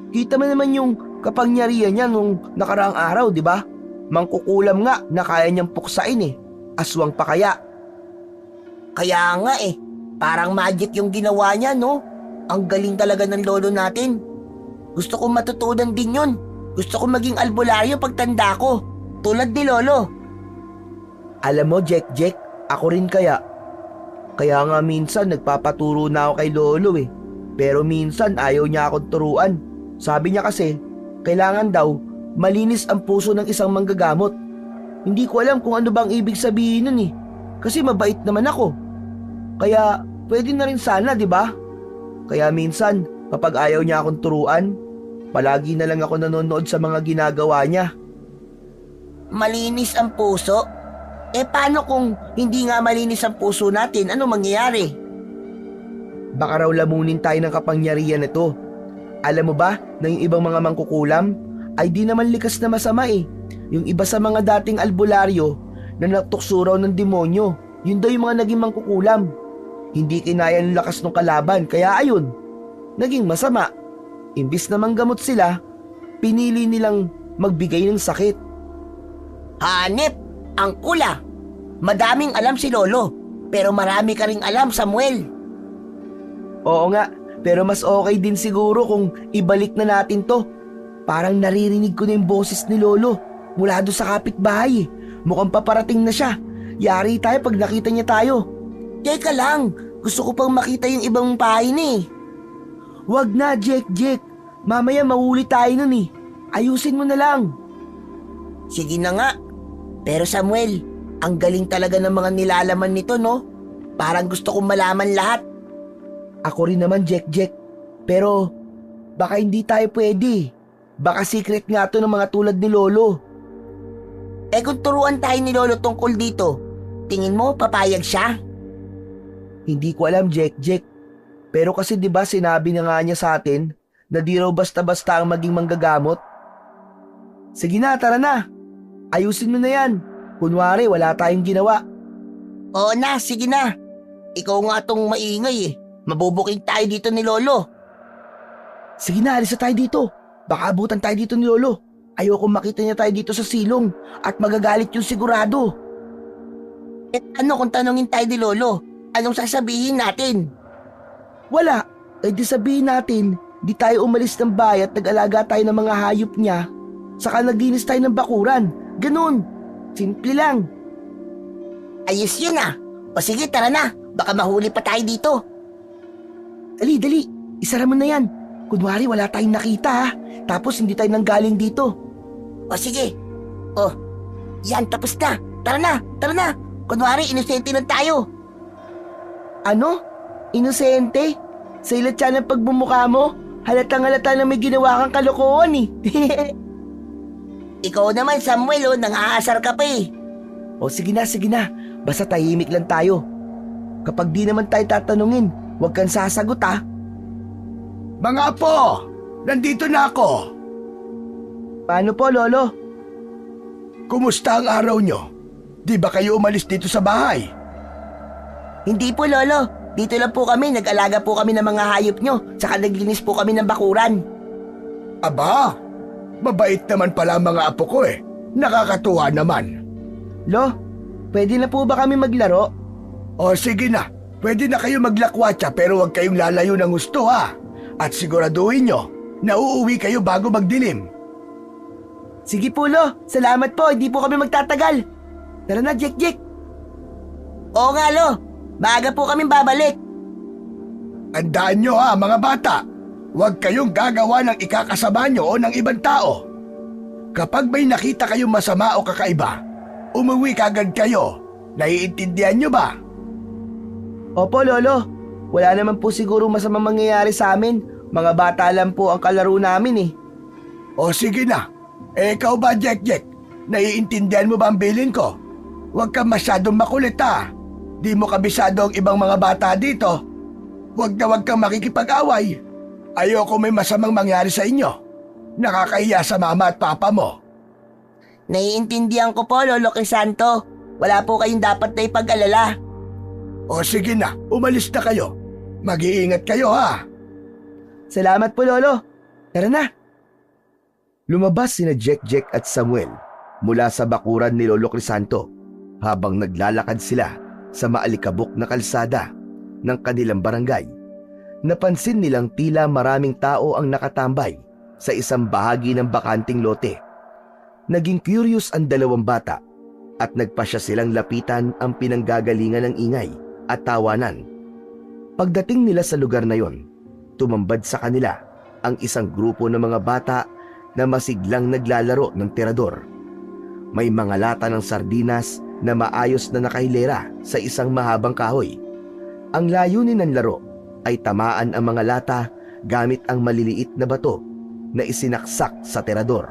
Kita mo naman yung kapangyarihan niya nung nakaraang araw, di ba? Mangkukulam nga na kaya niyang puksain eh. Aswang pa kaya. Kaya nga parang magic yung ginawa niya, no? Ang galing talaga ng Lolo natin. Gusto kong matutunan din yun. Gusto kong maging albularyo pagtanda ko. Tulad ni Lolo. Alam mo, Jack, ako rin kaya. Kaya nga minsan nagpapaturo na ako kay Lolo eh. Pero minsan ayaw niya akong turuan. Sabi niya kasi, kailangan daw malinis ang puso ng isang manggagamot. Hindi ko alam kung ano bang ibig sabihin nun eh. Kasi mabait naman ako. Kaya pwede na rin sana, di ba? Kaya minsan, kapag ayaw niya akong turuan, palagi na lang ako nanonood sa mga ginagawa niya. Malinis ang puso? Paano kung hindi nga malinis ang puso natin? Ano mangyayari? Baka raw lamunin tayo ng kapangyarihan nito. Alam mo ba na yung ibang mga mangkukulam ay di naman likas na masama eh. Yung iba sa mga dating albularyo na natukso raw ng demonyo, yun daw yung mga naging mangkukulam. Hindi kinaya ng lakas ng kalaban, kaya ayun, naging masama. Imbis na manggamot sila, pinili nilang magbigay ng sakit. Hanep, ang kula. Madaming alam si Lolo, pero marami ka ring alam, Samuel. Oo nga, pero mas okay din siguro kung ibalik na natin to. Parang naririnig ko na yung boses ni Lolo mula doon sa kapitbahay. Mukhang paparating na siya. Yari tayo pag nakita niya tayo. Teka lang, gusto ko pang makita yung ibang pahin eh. Wag na, Jack. Mamaya mahuli tayo nun eh. Ayusin mo na lang. Sige na nga. Pero Samuel, ang galing talaga ng mga nilalaman nito, no? Parang gusto kong malaman lahat. Ako rin naman, Jack. Pero baka hindi tayo pwede. Baka secret nga to ng mga tulad ni Lolo. Eh kung turuan tayo ni Lolo tungkol dito, tingin mo papayag siya? Hindi ko alam, Jack. Pero kasi 'di ba sinabi na nga niya sa atin na di raw basta-basta ang maging manggagamot? Sige na, tara na. Ayusin mo na yan. Kunwari, wala tayong ginawa. Oo na, sige na. Ikaw nga tong maingay eh. Mabubuking tayo dito ni Lolo. Sige na, alis na tayo dito. Baka abutan tayo dito ni Lolo. Ayoko makita niya tayo dito sa silong at magagalit yung sigurado. Eh ano kung tanungin tayo ni Lolo? Anong sasabihin natin? Wala. Eh di sabihin natin, di tayo umalis ng bahay at nag-alaga tayo ng mga hayop niya. Saka naglinis tayo ng bakuran. Ganun. Simple lang. Ayos yun ah. O sige, tara na. Baka mahuli pa tayo dito. Dali. Isara mo na yan. Kunwari wala tayong nakita ha. Tapos hindi tayo nanggaling dito. O sige. O, yan tapos na. Tara na. Kunwari, inosente lang tayo. Ano? Inosente? Sa ilatsa ng pagbumukha mo, halatang-halata na may ginawa kang kalokohan eh. Ikaw naman, Samuel, nang-aasar ka pa eh. O sige na. Basta tahimik lang tayo. Kapag di naman tayo tatanungin, huwag kang sasagot ha. Mga apo, nandito na ako. Paano po, Lolo? Kumusta ang araw nyo? Di ba kayo umalis dito sa bahay? Hindi po, Lolo. Dito lang po kami. Nag-alaga po kami ng mga hayop nyo. Tsaka naglinis po kami ng bakuran. Aba, mabait naman pala ang mga apo ko eh. Nakakatuwa naman. Lo, pwede na po ba kami maglaro? O sige na, pwede na kayo maglakwatsa pero huwag kayong lalayo ng gusto ha. At siguraduhin nyo na uuwi kayo bago magdilim. Sige po, Lo. Salamat po. Hindi po kami magtatagal. Tara na, Jack. Oo nga, Lo. Maaga po kami babalik. Tandaan nyo ha mga bata, huwag kayong gagawa ng ikakasama nyo o ng ibang tao. Kapag may nakita kayong masama o kakaiba, umuwi kagad kayo. Naiintindihan nyo ba? Opo, Lolo. Wala naman po siguro masamang mangyayari sa amin. Mga bata lang po ang kalaro namin eh. O sige na, ikaw ba Jack? Naiintindihan mo ba ang bilin ko? Huwag kang masyadong makulit ha. Di mo kabisado ang ibang mga bata dito. Huwag kang makikipag-away. Ayoko may masamang mangyari sa inyo. Nakakahiya sa mama at papa mo. Naiintindihan ko po, Lolo Crisanto. Wala po kayong dapat na ipag-alala. O sige na, umalis na kayo. Mag-iingat kayo ha. Salamat po, Lolo. Tara na. Lumabas sina Jack at Samuel mula sa bakuran ni Lolo Crisanto habang naglalakad sila sa maalikabok na kalsada ng kanilang barangay. Napansin nilang tila maraming tao ang nakatambay sa isang bahagi ng bakanting lote. Naging curious ang dalawang bata at nagpasya silang lapitan ang pinanggagalingan ng ingay at tawanan. Pagdating nila sa lugar na yon, tumambad sa kanila ang isang grupo ng mga bata na masiglang naglalaro ng tirador. May mga lata ng sardinas na maayos na nakahilera sa isang mahabang kahoy. Ang layunin ng laro ay tamaan ang mga lata gamit ang maliliit na bato na isinaksak sa tirador.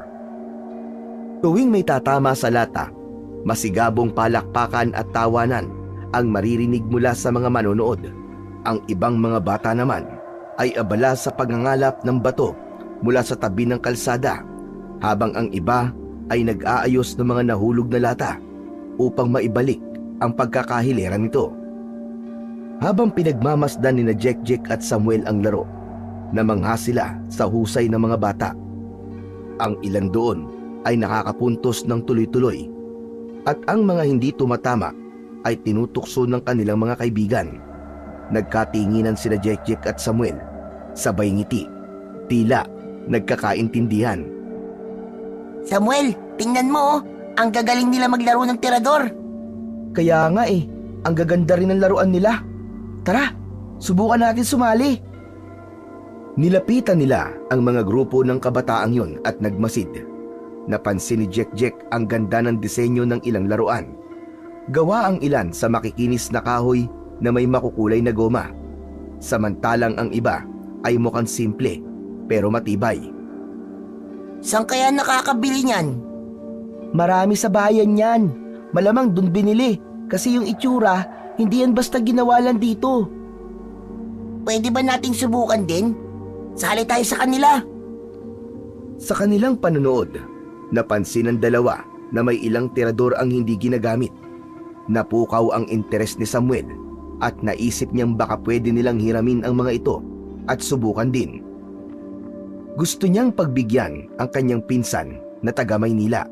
Tuwing may tatama sa lata, masigabong palakpakan at tawanan ang maririnig mula sa mga manonood. Ang ibang mga bata naman ay abala sa pagngangalap ng bato mula sa tabi ng kalsada, habang ang iba ay nag-aayos ng mga nahulog na lata upang maibalik ang pagkakahilera nito. Habang pinagmamasdan ni Jack at Samuel ang laro, namangha sila sa husay ng mga bata. Ang ilan doon ay nakakapuntos ng tuloy-tuloy, at ang mga hindi tumatama ay tinutukso ng kanilang mga kaibigan. Nagkatinginan sina Jack at Samuel, sabay ngiti, tila nagkakaintindihan. Samuel, tingnan mo oh. Ang gagaling nila maglaro ng tirador. Kaya nga ang gaganda rin ng laruan nila. Tara, subukan natin sumali. Nilapitan nila ang mga grupo ng kabataang yun at nagmasid. Napansin ni Jack ang ganda ng disenyo ng ilang laruan. Gawa ang ilan sa makikinis na kahoy na may makukulay na goma, samantalang ang iba ay mukhang simple pero matibay. Saan kaya nakakabili niyan? Marami sa bayan yan. Malamang dun binili kasi yung itsura, hindi yan basta ginawa lang dito. Pwede ba nating subukan din? Sali tayo sa kanila. Sa kanilang panonood, napansin ng dalawa na may ilang tirador ang hindi ginagamit. Napukaw ang interes ni Samuel at naisip niyang baka pwede nilang hiramin ang mga ito at subukan din. Gusto niyang pagbigyan ang kanyang pinsan na taga Maynila.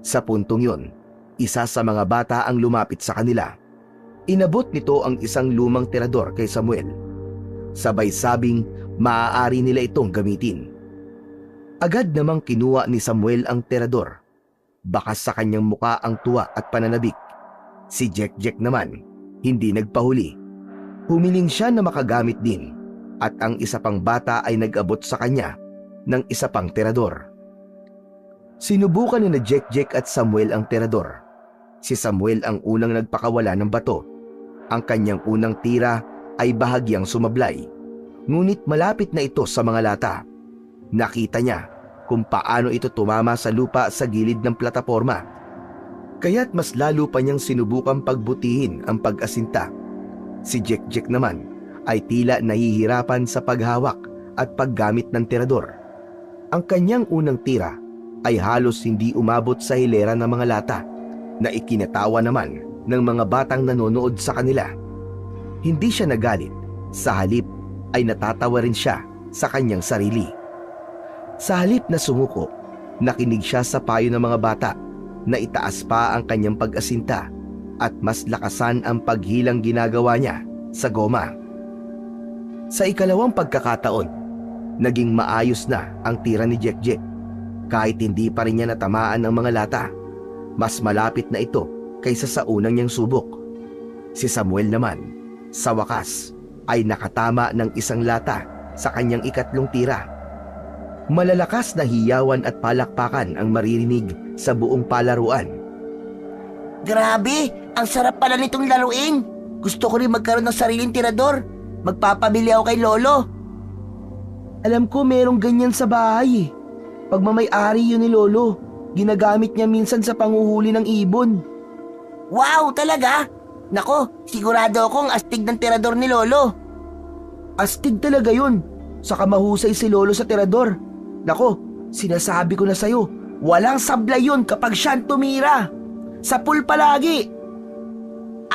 Sa puntong yon, isa sa mga bata ang lumapit sa kanila. Inabot nito ang isang lumang tirador kay Samuel. Sabay sabing maaari nila itong gamitin. Agad namang kinuha ni Samuel ang tirador. Bakas sa kanyang muka ang tuwa at pananabik. Si Jack naman, hindi nagpahuli. Humiling siya na makagamit din, at ang isa pang bata ay nag-abot sa kanya ng isa pang tirador. Sinubukan ni Jack at Samuel ang tirador. Si Samuel ang unang nagpakawala ng bato. Ang kanyang unang tira ay bahagyang sumablay, ngunit malapit na ito sa mga lata. Nakita niya kung paano ito tumama sa lupa sa gilid ng plataporma. Kaya't mas lalo pa niyang sinubukang pagbutihin ang pag-asinta. Si Jack naman ay tila nahihirapan sa paghawak at paggamit ng tirador. Ang kanyang unang tira ay halos hindi umabot sa hilera ng mga lata, na ikinatawa naman ng mga batang nanonood sa kanila. Hindi siya nagalit, sa halip ay natatawa rin siya sa kanyang sarili. Sa halip na sumuko, nakinig siya sa payo ng mga bata na itaas pa ang kanyang pag-asinta at mas lakasan ang paghilang ginagawa niya sa goma. Sa ikalawang pagkakataon, naging maayos na ang tira ni Jack. Kahit hindi pa rin niya natamaan ang mga lata, mas malapit na ito kaysa sa unang niyang subok. Si Samuel naman, sa wakas, ay nakatama ng isang lata sa kanyang ikatlong tira. Malalakas na hiyawan at palakpakan ang maririnig sa buong palaruan. Grabe, ang sarap pala nitong laruin. Gusto ko rin magkaroon ng sariling tirador. Magpapabili ako kay Lolo. Alam ko merong ganyan sa bahay. Pagmamay-ari yun ni Lolo. Ginagamit niya minsan sa panguhuli ng ibon. Wow, talaga? Nako, sigurado akong astig ng tirador ni Lolo. Astig talaga yun. Saka mahusay si Lolo sa tirador. Nako, sinasabi ko na sa'yo, walang sablay yun kapag siyang tumira. Sa pool palagi.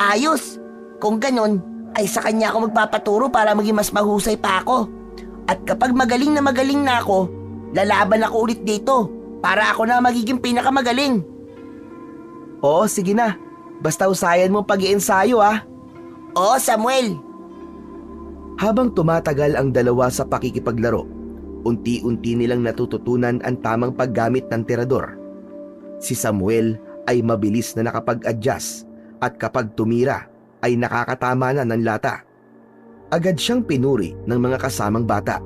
Ayos. Kung ganon, ay sa kanya ako magpapaturo para maging mas mahusay pa ako. At kapag magaling na ako, lalaban ako ulit dito para ako na magiging pinakamagaling. Oo, sige na. Basta usayan mo pag-iensayo ah. Oo, Samuel. Habang tumatagal ang dalawa sa pakikipaglaro, unti-unti nilang natututunan ang tamang paggamit ng tirador. Si Samuel ay mabilis na nakapag-adjust at kapag tumira ay nakakatama na ng lata. Agad siyang pinuri ng mga kasamang bata.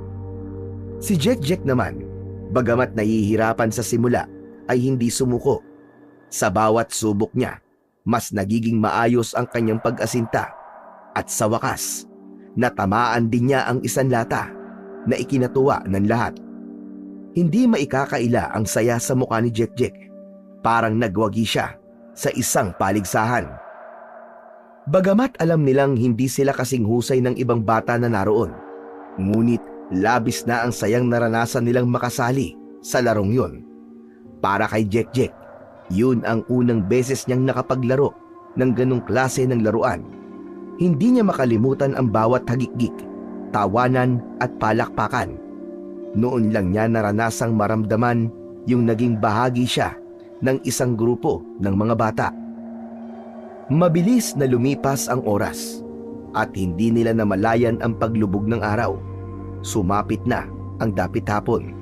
Si Jack naman, bagamat nahihirapan sa simula, ay hindi sumuko. Sa bawat subok niya, mas nagiging maayos ang kanyang pag-asinta. At sa wakas, natamaan din niya ang isang lata na ikinatuwa ng lahat. Hindi maikakaila ang saya sa mukha ni Jack. Parang nagwagi siya sa isang paligsahan. Bagamat alam nilang hindi sila kasing husay ng ibang bata na naroon, ngunit labis na ang sayang naranasan nilang makasali sa larong yun. Para kay Jack, yun ang unang beses niyang nakapaglaro ng ganong klase ng laruan. Hindi niya makalimutan ang bawat hagikgik, tawanan at palakpakan. Noon lang niya naranasang maramdaman yung naging bahagi siya ng isang grupo ng mga bata. Mabilis na lumipas ang oras at hindi nila namalayan ang paglubog ng araw. Sumapit na ang dapit hapon.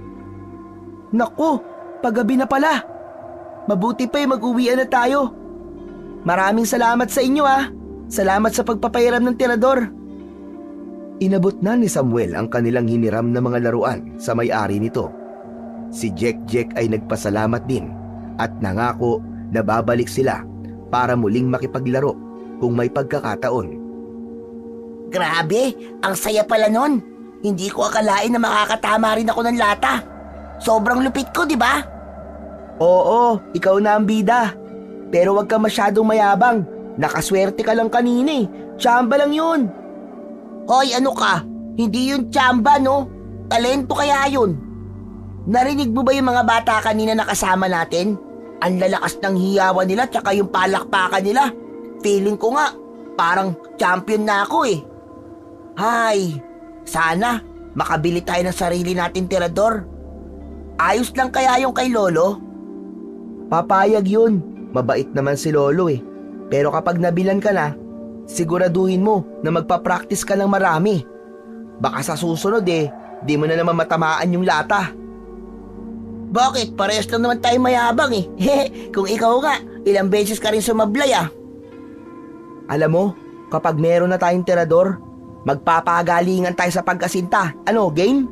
Naku, paggabi na pala. Mabuti pa'y mag-uwian na tayo. Maraming salamat sa inyo Salamat sa pagpapairam ng tirador. Inabot na ni Samuel ang kanilang hiniram na mga laruan sa may-ari nito. Si Jack ay nagpasalamat din at nangako na babalik sila para muling makipaglaro kung may pagkakataon. Grabe, ang saya pala nun. Hindi ko akalain na makakatama rin ako ng lata. Sobrang lupit ko, di ba? Oo, ikaw na ang bida. Pero wag ka masyadong mayabang. Nakaswerte ka lang kanina Tsamba lang yun. Hoy, ano ka? Hindi yun tsamba, no? Talento kaya yun. Narinig mo ba yung mga bata kanina na kasama natin? Ang lalakas ng hiyawan nila tsaka yung palakpakan nila. Feeling ko nga, parang champion na ako Hay, sana makabili tayo ng sarili natin tirador. Ayos lang kaya yung kay Lolo? Papayag yun. Mabait naman si Lolo Pero kapag nabilan ka na, siguraduhin mo na magpa-practice ka ng marami. Baka sa susunod di mo na naman matamaan yung lata. Bakit? Parehas lang naman tayo mayabang Kung ikaw nga, ilang beses ka rin sumablay Alam mo, kapag meron na tayong tirador, magpapagalingan tayo sa pagkasinta. Ano, game?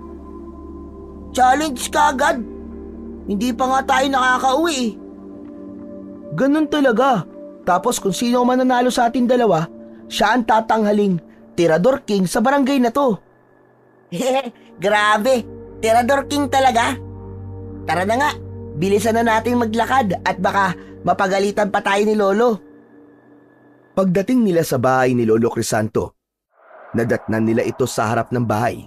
Challenge ka agad. Hindi pa nga tayo nakakauwi Ganun talaga. Tapos kung sino man nanalo sa ating dalawa, siya ang tatanghaling Tirador King sa barangay na to. Grabe, Tirador King talaga. Tara na nga, bilisan na natin maglakad at baka mapagalitan pa tayo ni Lolo. Pagdating nila sa bahay ni Lolo Crisanto, nadatnan nila ito sa harap ng bahay.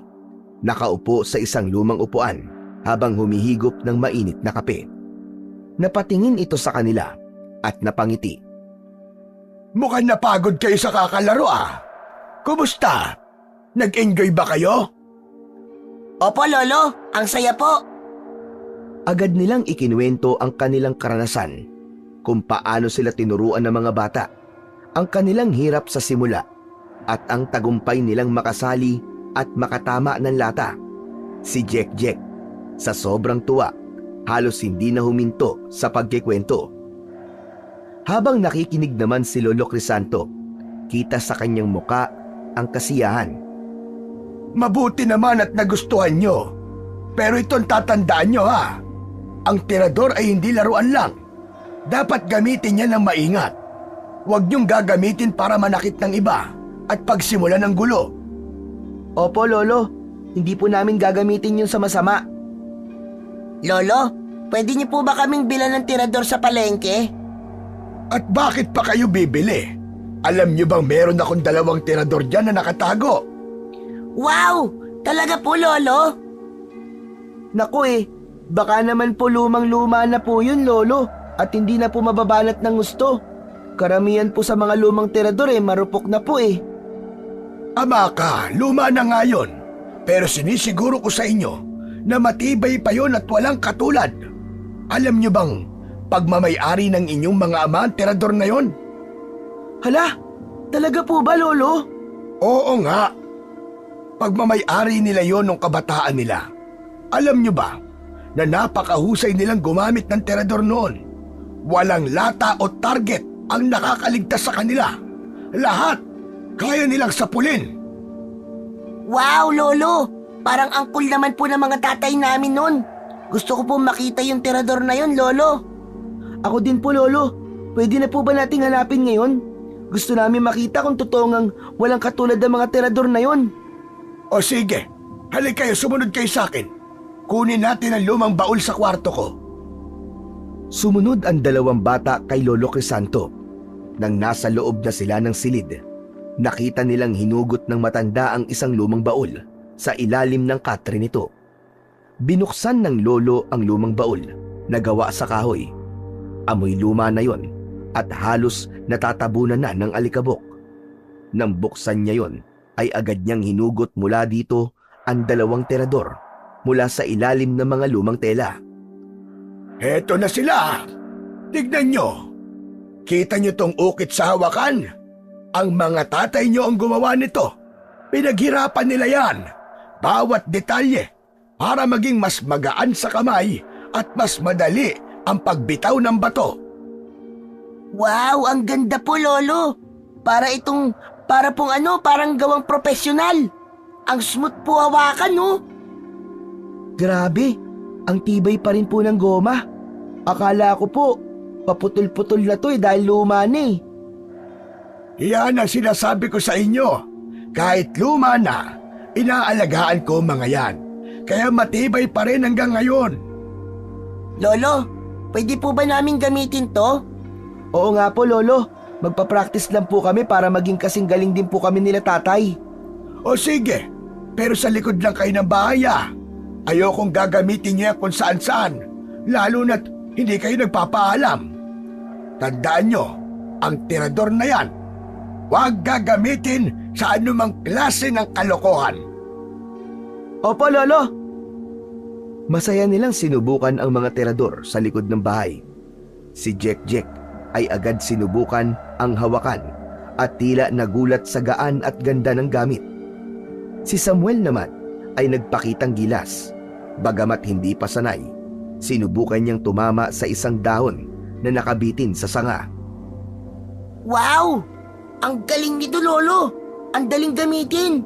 Nakaupo sa isang lumang upuan habang humihigop ng mainit na kape. Napatingin ito sa kanila at napangiti. Mukhang napagod kayo sa kakalaro Kumusta? Nag-enjoy ba kayo? Opo, Lolo. Ang saya po. Agad nilang ikinuwento ang kanilang karanasan, kung paano sila tinuruan ng mga bata, ang kanilang hirap sa simula, at ang tagumpay nilang makasali at makatama ng lata. Si Jack, sa sobrang tuwa, halos hindi na huminto sa pagkikwento. Habang nakikinig naman si Lolo Crisanto, kita sa kanyang muka ang kasiyahan. Mabuti naman at nagustuhan nyo. Pero itong tatandaan nyo Ang tirador ay hindi laruan lang. Dapat gamitin niya ng maingat. Huwag niyong gagamitin para manakit ng iba at pagsimula ng gulo. Opo, Lolo. Hindi po namin gagamitin yun sa masama. Lolo, pwede niyo po ba kaming bilan ng tirador sa palengke? At bakit pa kayo bibili? Alam niyo bang meron akong 2 tirador dyan na nakatago? Wow! Talaga po, Lolo? Naku baka naman po lumang-luma na po yun, Lolo, at hindi na po mababanat ng gusto. Karamihan po sa mga lumang tirador marupok na po Ama ka, luma na nga yun. Pero sinisiguro ko sa inyo na matibay pa yon at walang katulad. Alam niyo bang pagmamay-ari ng inyong mga ama ang tirador na yon? Hala, talaga po ba, Lolo? Oo nga. Pagmamay-ari nila yon nung kabataan nila. Alam niyo ba na napakahusay nilang gumamit ng tirador noon? Walang lata o target ang nakakaligtas sa kanila. Lahat kaya nilang sapulin. Wow, Lolo! Parang ang cool naman po ng mga tatay namin noon. Gusto ko po makita yung tirador na yon, Lolo. Ako din po, Lolo. Pwede na po ba nating hanapin ngayon? Gusto namin makita kung totoo ngang walang katulad ng mga tirador na yon. O sige, halik kayo, sumunod kayo sa akin. Kunin natin ang lumang baul sa kwarto ko. Sumunod ang 2 bata kay Lolo Crisanto. Nang nasa loob na sila ng silid, nakita nilang hinugot ng matanda ang isang lumang baul sa ilalim ng katre nito. Binuksan ng lolo ang lumang baul na gawa sa kahoy. Amoy luma na yon at halos natatabunan na ng alikabok. Nang buksan niya yon, ay agad niyang hinugot mula dito ang 2 terador mula sa ilalim ng mga lumang tela. Heto na sila! Tignan nyo! Kita nyo tong ukit sa hawakan? Ang mga tatay nyo ang gumawa nito. Pinaghirapan nila yan. Bawat detalye para maging mas magaan sa kamay at mas madali ang pagbitaw ng bato. Wow, ang ganda po, Lolo. Parang gawang profesional. Ang smooth po hawakan, no? Grabe, ang tibay pa rin po ng goma. Akala ko po, paputol-putol na to dahil luma na eh. Yan ang sinasabi ko sa inyo. Kahit luma na, inaalagaan ko mga yan. Kaya matibay pa rin hanggang ngayon. Lolo, pwede po ba namin gamitin to? Oo nga po, Lolo. Magpa-practice lang po kami para maging kasing galing din po kami nila tatay. O sige, pero sa likod lang kayo ng bahay ah. Ayokong gagamitin niya kung saan-saan, lalo na't hindi kayo nagpapaalam. Tandaan nyo, ang tirador na yan, huwag gagamitin sa anumang klase ng kalokohan. Opo, Lolo. Masaya nilang sinubukan ang mga terador sa likod ng bahay. Si Jack ay agad sinubukan ang hawakan at tila nagulat sa gaan at ganda ng gamit. Si Samuel naman ay nagpakitang gilas. Bagamat hindi pa sanay, sinubukan niyang tumama sa isang dahon na nakabitin sa sanga. Wow! Ang galing nito, Lolo! Ang daling gamitin!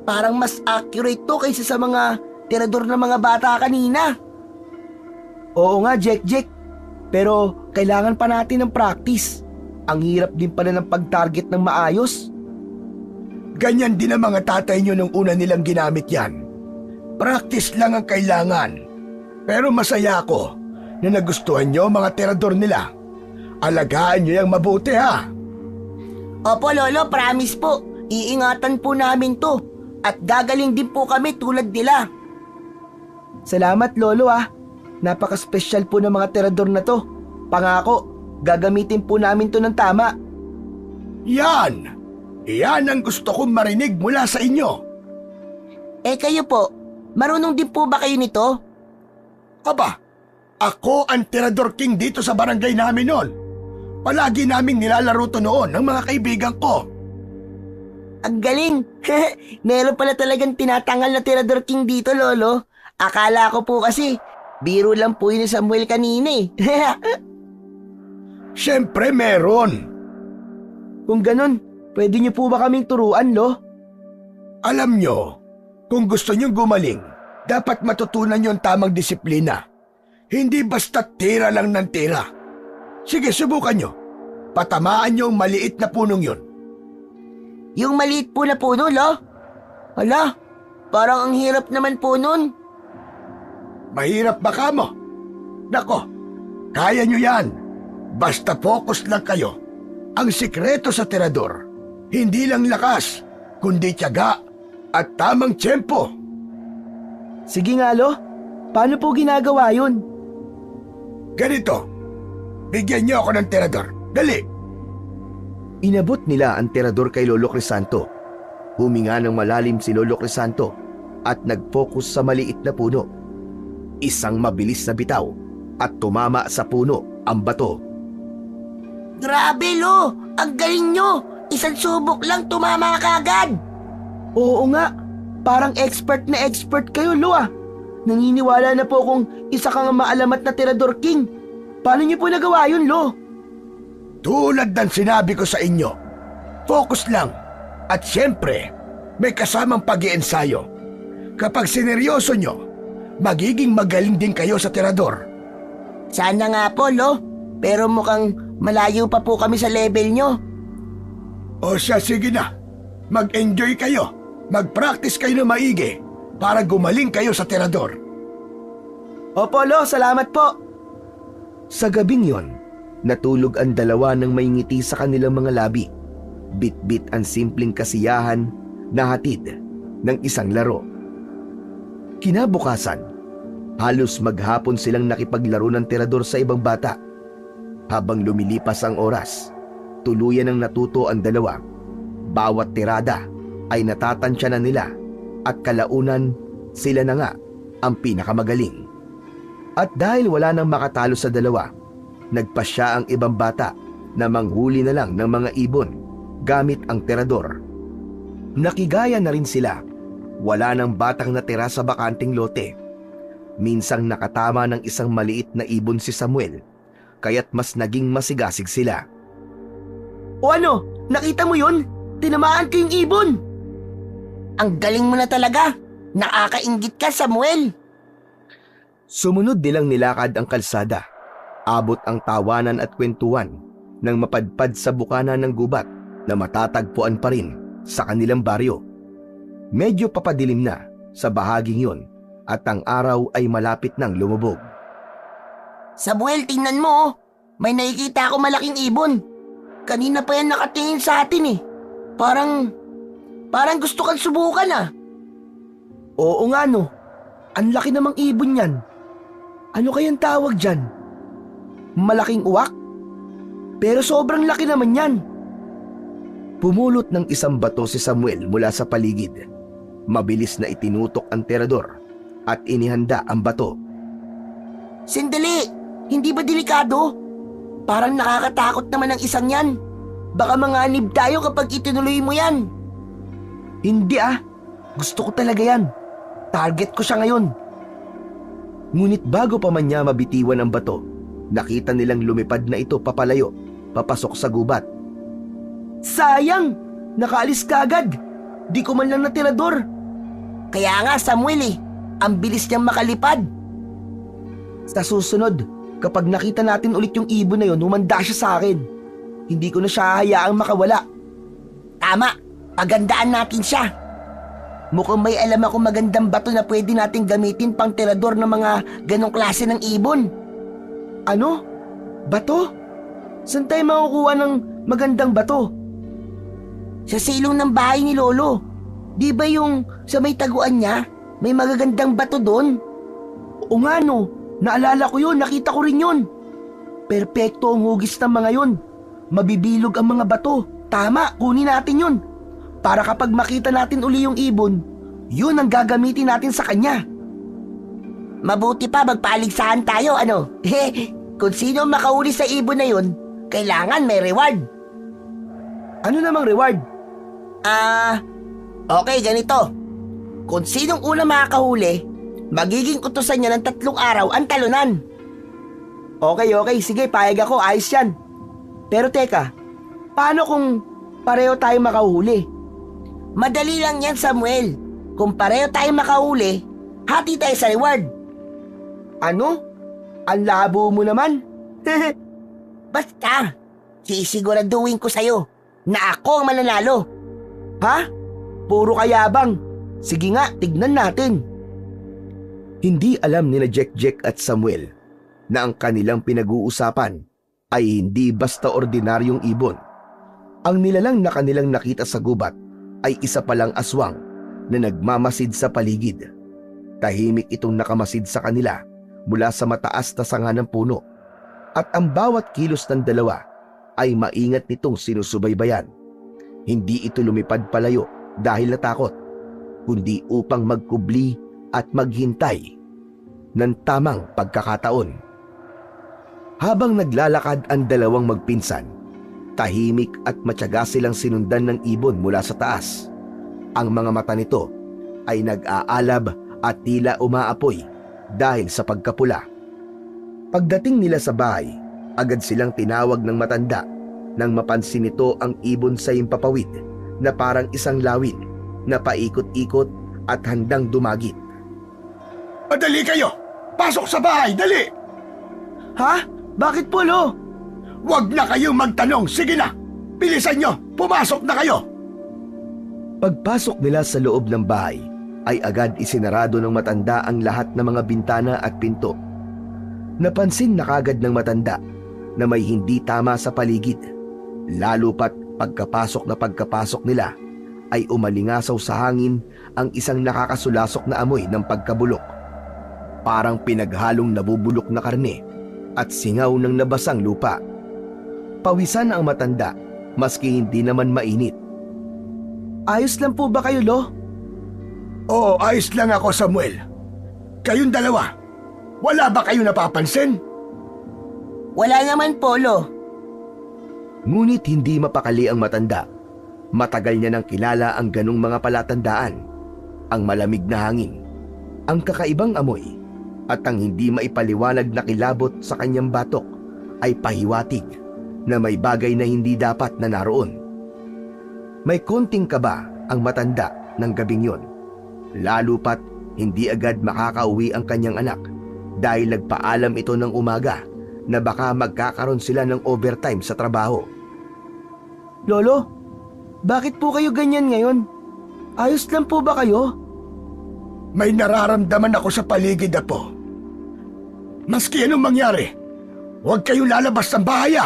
Parang mas accurate to kaysa sa mga tirador ng mga bata kanina. Oo nga, Jack. Pero kailangan pa natin ng practice. Ang hirap din pala ng pag-target ng maayos. Ganyan din ang mga tatay nyo nung una nilang ginamit yan. Practice lang ang kailangan. Pero masaya ako na nagustuhan nyo mga tirador nila. Alagaan nyo yung mabuti ha. Opo, Lolo, promise po. Iingatan po namin to. At gagaling din po kami tulad nila. Salamat, Lolo ah. Napaka-special po ng mga tirador na to. Pangako, gagamitin po namin to ng tama. Yan! Yan ang gusto kong marinig mula sa inyo. Eh kayo po, marunong din po ba kayo nito? Aba, ako ang tirador king dito sa barangay namin noon. Palagi naming nilalaro to noon ng mga kaibigan ko. Ang galing! Meron pala talagang tinatangal na tirador king dito, Lolo. Akala ko po kasi, biro lang po yun ni Samuel kanina eh. Siyempre meron. Kung ganun, pwede niyo po ba kaming turuan, Lo? Alam nyo, kung gusto nyong gumaling, dapat matutunan nyo ang tamang disiplina. Hindi basta tira lang ng tira. Sige, subukan nyo. Patamaan nyo ang maliit na punong yun. Yung maliit po na puno, Lo? Hala, parang ang hirap naman po nun. Mahirap ba ka mo? Nako, kaya nyo yan. Basta focus lang kayo. Ang sikreto sa tirador, hindi lang lakas, kundi tiyaga at tamang tiyempo. Sige nga, Lo. Paano po ginagawa yun? Ganito, bigyan nyo ako ng tirador. Dali! Inabot nila ang terador kay Lolo Crisanto. Huminga ng malalim si Lolo Crisanto at nag-focus sa maliit na puno. Isang mabilis na bitaw at tumama sa puno ang bato. Grabe, Lo! Ang galing nyo! Isang subok lang tumama ka agad! Oo nga, parang expert na expert kayo, Lo ah. Naniniwala na po kung isa kang maalamat na tirador king. Paano niyo po nagawa yun, Lo? Tulad ng sinabi ko sa inyo, focus lang. At siyempre, may kasamang pag-iensayo. Kapag sineryoso nyo, magiging magaling din kayo sa tirador. Sana nga po, Lo. Pero mukhang malayo pa po kami sa level nyo. O siya, sige na. Mag-enjoy kayo. Mag-practice kayo na maigi para gumaling kayo sa tirador. Opo, Lo. Salamat po. Sa gabing yon, Natulog ang dalawa ng may ngiti sa kanilang mga labi. Bit-bit ang simpleng kasiyahan na hatid ng isang laro. Kinabukasan, halos maghapon silang nakipaglaro ng tirador sa ibang bata. Habang lumilipas ang oras, tuluyan ang natuto ang dalawa. Bawat tirada ay natatansya na nila at kalaunan sila na nga ang pinakamagaling. At dahil wala nang makatalo sa dalawa, nagpasya ang ibang bata na manghuli na lang ng mga ibon gamit ang tirador. Nakigaya na rin sila. Wala nang batang natira sa bakanting lote. Minsang nakatama ng isang maliit na ibon si Samuel, kaya't mas naging masigasig sila. O ano? Nakita mo yun? Tinamaan ko yung ibon! Ang galing mo na talaga. Nakakainggit ka, Samuel. Sumunod nilang nilakad ang kalsada. Abot ang tawanan at kwentuhan nang mapadpad sa bukana ng gubat na matatagpuan pa rin sa kanilang baryo. Medyo papadilim na sa bahaging yon at ang araw ay malapit nang lumubog. Samuel, tingnan mo. May nakikita ako malaking ibon. Kanina pa yan nakatingin sa atin eh. Parang gusto kang subukan ah. Oo nga no. Ang laki namang ibon yan. Ano kayang tawag dyan? Malaking uwak? Pero sobrang laki naman yan. Pumulot ng isang bato si Samuel mula sa paligid. Mabilis na itinutok ang tirador at inihanda ang bato. Sandali, hindi ba delikado? Parang nakakatakot naman ang isang yan. Baka manganib tayo kapag itinuloy mo yan. Hindi ah. Gusto ko talaga yan. Target ko siya ngayon. Ngunit bago pa man niya mabitiwan ang bato, nakita nilang lumipad na ito papalayo, papasok sa gubat. Sayang! Nakaalis kagad. Di ko man lang natirador. Kaya nga, Samuel eh. Ang bilis niyang makalipad. Sa susunod, kapag nakita natin ulit yung ibon na yun, humanda siya sa akin. Hindi ko na siya hayaang makawala. Tama, pagandaan natin siya. Mukhang may alam ako magandang bato na pwede natin gamitin pang tirador ng mga ganong klase ng ibon. Ano? Bato? Saan tayo makukuha ng magandang bato? Sa silong ng bahay ni Lolo. Di ba yung sa may taguan niya, may magagandang bato doon? Oo nga no, naalala ko yun, nakita ko rin yun. Perpekto ang hugis ng mga yun. Mabibilog ang mga bato. Tama, kunin natin yun. Para kapag makita natin uli yung ibon, yun ang gagamitin natin sa kanya. Mabuti pa magpaligsahan tayo, ano? Kung sino makauli sa ibon na yun, kailangan may reward. Ano namang reward? Okay, ganito. Kung sinong una makakahuli, magiging utusan niya ng 3 araw ang talunan. Okay, sige, payag ako, ayos yan. Pero teka, paano kung pareho tayo makahuli? Madali lang yan, Samuel. Kung pareho tayo makahuli, hati tayo sa reward. Ano? Ang labo mo naman. Basta, sisiguraduhin ko sa'yo na ako ang mananalo. Ha? Puro kayabang. Sige nga, tignan natin. Hindi alam nila Jack at Samuel na ang kanilang pinag-uusapan ay hindi basta ordinaryong ibon. Ang nilalang na kanilang nakita sa gubat ay isa palang aswang na nagmamasid sa paligid. Tahimik itong nakamasid sa kanila mula sa mataas na sanga ng puno, at ang bawat kilos ng dalawa ay maingat nitong sinusubaybayan. Hindi ito lumipad palayo dahil natakot, kundi upang magkubli at maghintay ng tamang pagkakataon. Habang naglalakad ang dalawang magpinsan, tahimik at matyaga silang sinundan ng ibon mula sa taas. Ang mga mata nito ay nag-aalab at tila umaapoy dahil sa pagkapula. Pagdating nila sa bahay, agad silang tinawag ng matanda nang mapansin nito ang ibon sa himpapawid na parang isang lawin na paikot-ikot at handang dumagit. Madali kayo! Pasok sa bahay, dali! Ha? Bakit po, Lo? Huwag na kayong magtanong, sige na! Bilisan nyo, pumasok na kayo! Pagpasok nila sa loob ng bahay, ay agad isinarado ng matanda ang lahat ng mga bintana at pinto. Napansin na kagad ng matanda na may hindi tama sa paligid. Lalo pat pagkapasok nila ay umalingasaw sa hangin ang isang nakakasulasok na amoy ng pagkabulok. Parang pinaghalong nabubulok na karne at singaw ng nabasang lupa. Pawisan ang matanda maski hindi naman mainit. Ayos lang po ba kayo, Lo? Oo, ayos lang ako, Samuel. Kayong dalawa, wala ba kayo napapansin? Wala naman po, Lo. Ngunit hindi mapakali ang matanda. Matagal niya nang kilala ang ganong mga palatandaan. Ang malamig na hangin, ang kakaibang amoy, at ang hindi maipaliwanag na kilabot sa kanyang batok ay pahiwatig na may bagay na hindi dapat na naroon. May konting kaba ang matanda ng gabing yon. Lalo pat hindi agad makakauwi ang kanyang anak dahil nagpaalam ito ng umaga na baka magkakaroon sila ng overtime sa trabaho. Lolo, bakit po kayo ganyan ngayon? Ayos lang po ba kayo? May nararamdaman ako sa paligid, Apo. Maski anong mangyari, huwag kayong lalabas ng bahay.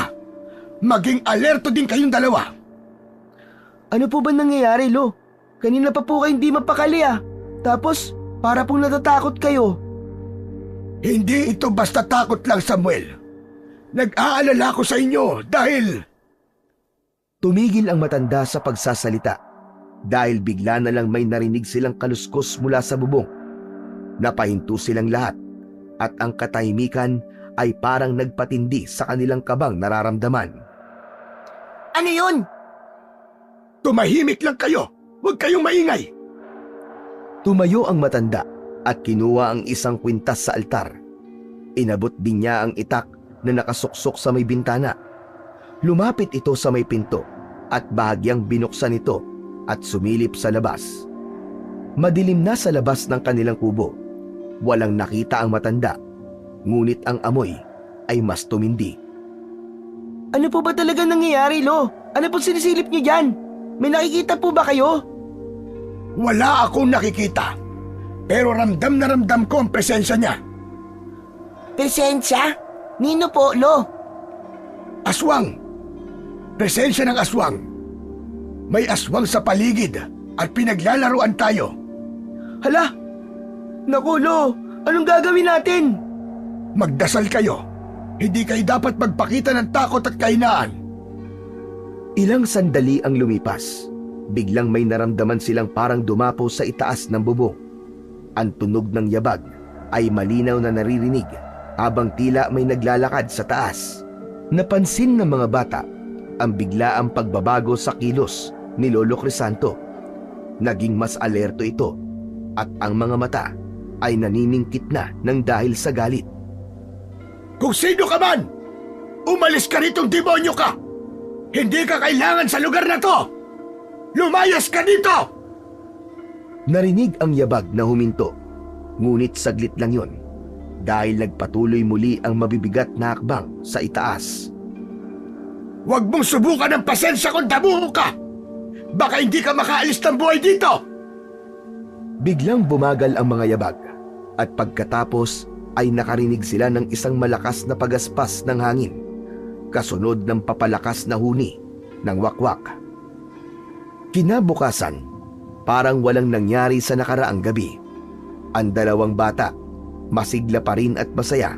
Maging alerto din kayong dalawa. Ano po ba nangyayari, Lo? Kanina pa po kayo hindi mapakali Tapos, para pong natatakot kayo. Hindi ito basta takot lang, Samuel. Nag-aalala ko sa inyo dahil... Tumigil ang matanda sa pagsasalita dahil bigla na lang may narinig silang kaluskos mula sa bubong. Napahinto silang lahat at ang katahimikan ay parang nagpatindi sa kanilang kabang nararamdaman. Ano yun? Tumahimik lang kayo. Huwag kayong maingay. Tumayo ang matanda at kinuha ang isang kwintas sa altar. Inabot din niya ang itak na nakasuksok sa may bintana. Lumapit ito sa may pinto at bahagyang binuksan ito at sumilip sa labas. Madilim na sa labas ng kanilang kubo. Walang nakita ang matanda, ngunit ang amoy ay mas tumindi. Ano po ba talaga nangyayari, Lo? Ano po sinisilip niyo dyan? May nakikita po ba kayo? Wala akong nakikita. Pero ramdam na ramdam ko ang presensya niya. Presensya? Nino po, Lo? Aswang. Presensya ng aswang. May aswang sa paligid at pinaglalaruan tayo. Hala! Naku, Lo! Anong gagawin natin? Magdasal kayo. Hindi kayo dapat magpakita ng takot at kahinaan. Ilang sandali ang lumipas. Biglang may naramdaman silang parang dumapo sa itaas ng bubong. Ang tunog ng yabag ay malinaw na naririnig habang tila may naglalakad sa taas. Napansin ng mga bata ang biglaang pagbabago sa kilos ni Lolo Crisanto. Naging mas alerto ito at ang mga mata ay naniningkit na ng dahil sa galit. Kung sino ka man, umalis ka ritong demonyo ka! Hindi ka kailangan sa lugar na to! Lumayas ka dito! Narinig ang yabag na huminto, ngunit saglit lang yon dahil nagpatuloy muli ang mabibigat na hakbang sa itaas. Huwag mong subukan ang pasensya kung damuho ka! Baka hindi ka makaalis ng buhay dito! Biglang bumagal ang mga yabag at pagkatapos ay nakarinig sila ng isang malakas na pagaspas ng hangin, kasunod ng papalakas na huni ng wakwak. Kinabukasan, parang walang nangyari sa nakaraang gabi. Ang dalawang bata, masigla pa rin at masaya.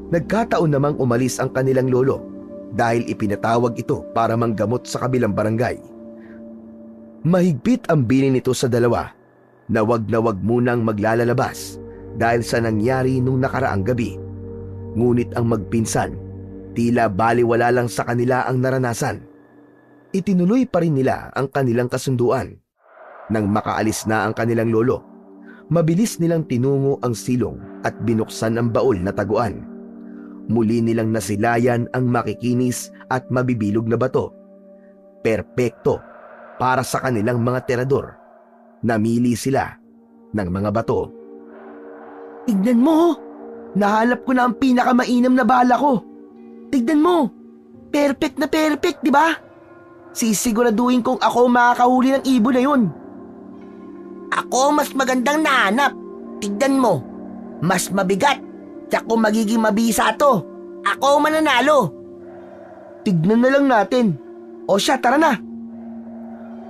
Nagkataon namang umalis ang kanilang lolo dahil ipinatawag ito para manggamot sa kabilang barangay. Mahigpit ang bilin nito sa dalawa na wag munang maglalalabas dahil sa nangyari nung nakaraang gabi. Ngunit ang magpinsan, tila baliwala lang sa kanila ang naranasan. Itinuloy pa rin nila ang kanilang kasunduan. Nang makaalis na ang kanilang lolo, mabilis nilang tinungo ang silong at binuksan ang baol na taguan. Muli nilang nasilayan ang makikinis at mabibilog na bato. Perpekto para sa kanilang mga terador. Namili sila ng mga bato. Tignan mo! Nahanap ko na ang pinakamainam na bala ko. Tignan mo! Perfect na perfect, di ba? Sisiguraduhin kong ako makakahuli ng ibon na yun. Ako mas magandang nahanap. Tignan mo. Mas mabigat. Tsaka magiging mabisa to. Ako mananalo. tignan na lang natin. O siya, tara na.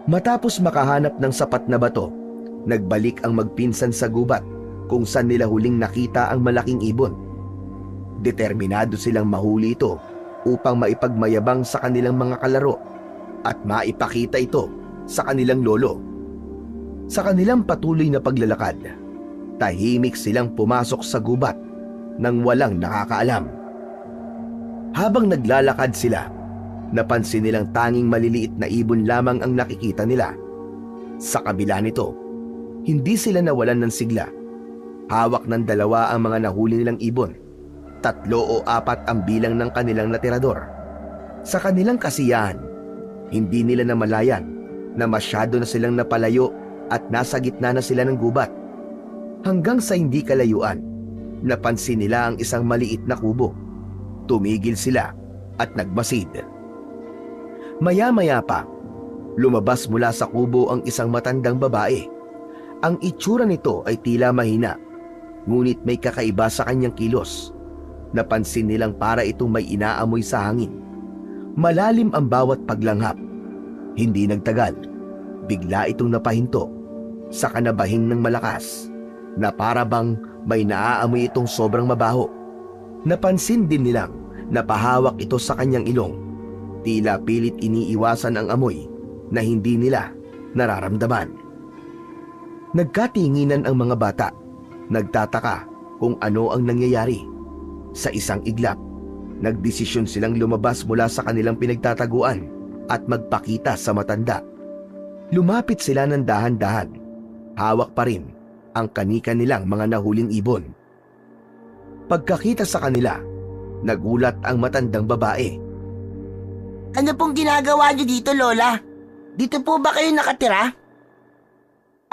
Matapos makahanap ng sapat na bato, nagbalik ang magpinsan sa gubat kung saan nila huling nakita ang malaking ibon. Determinado silang mahuli ito upang maipagmayabang sa kanilang mga kalaro at maipakita ito sa kanilang lolo. Sa kanilang patuloy na paglalakad, tahimik silang pumasok sa gubat nang walang nakakaalam. Habang naglalakad sila, napansin nilang tanging maliliit na ibon lamang ang nakikita nila. Sa kabila nito, hindi sila nawalan ng sigla. Hawak ng dalawa ang mga nahuli nilang ibon. 3 o 4 ang bilang ng kanilang natirador. Sa kanilang kasiyahan, hindi nila namalayan na masyado na silang napalayo at nasa gitna na sila ng gubat. Hanggang sa hindi kalayuan, napansin nila ang isang maliit na kubo. Tumigil sila at nagmasid. Maya-maya pa, lumabas mula sa kubo ang isang matandang babae. Ang itsura nito ay tila mahina, ngunit may kakaiba sa kanyang kilos. Napansin nilang para itong may inaamoy sa hangin. Malalim ang bawat paglanghap. Hindi nagtagal, bigla itong napahinto sa kanabahing ng malakas na para bang may naaamoy itong sobrang mabaho. Napansin din nilang napahawak ito sa kanyang ilong. Tila pilit iniiwasan ang amoy na hindi nila nararamdaman. Nagkatinginan ang mga bata. Nagtataka kung ano ang nangyayari. Sa isang iglap, nagdesisyon silang lumabas mula sa kanilang pinagtataguan at magpakita sa matanda. Lumapit sila ng dahan-dahan. Hawak pa rin ang kanika nilang mga nahuling ibon. Pagkakita sa kanila, nagulat ang matandang babae. Ano pong ginagawa niyo dito, Lola? Dito po ba kayo nakatira?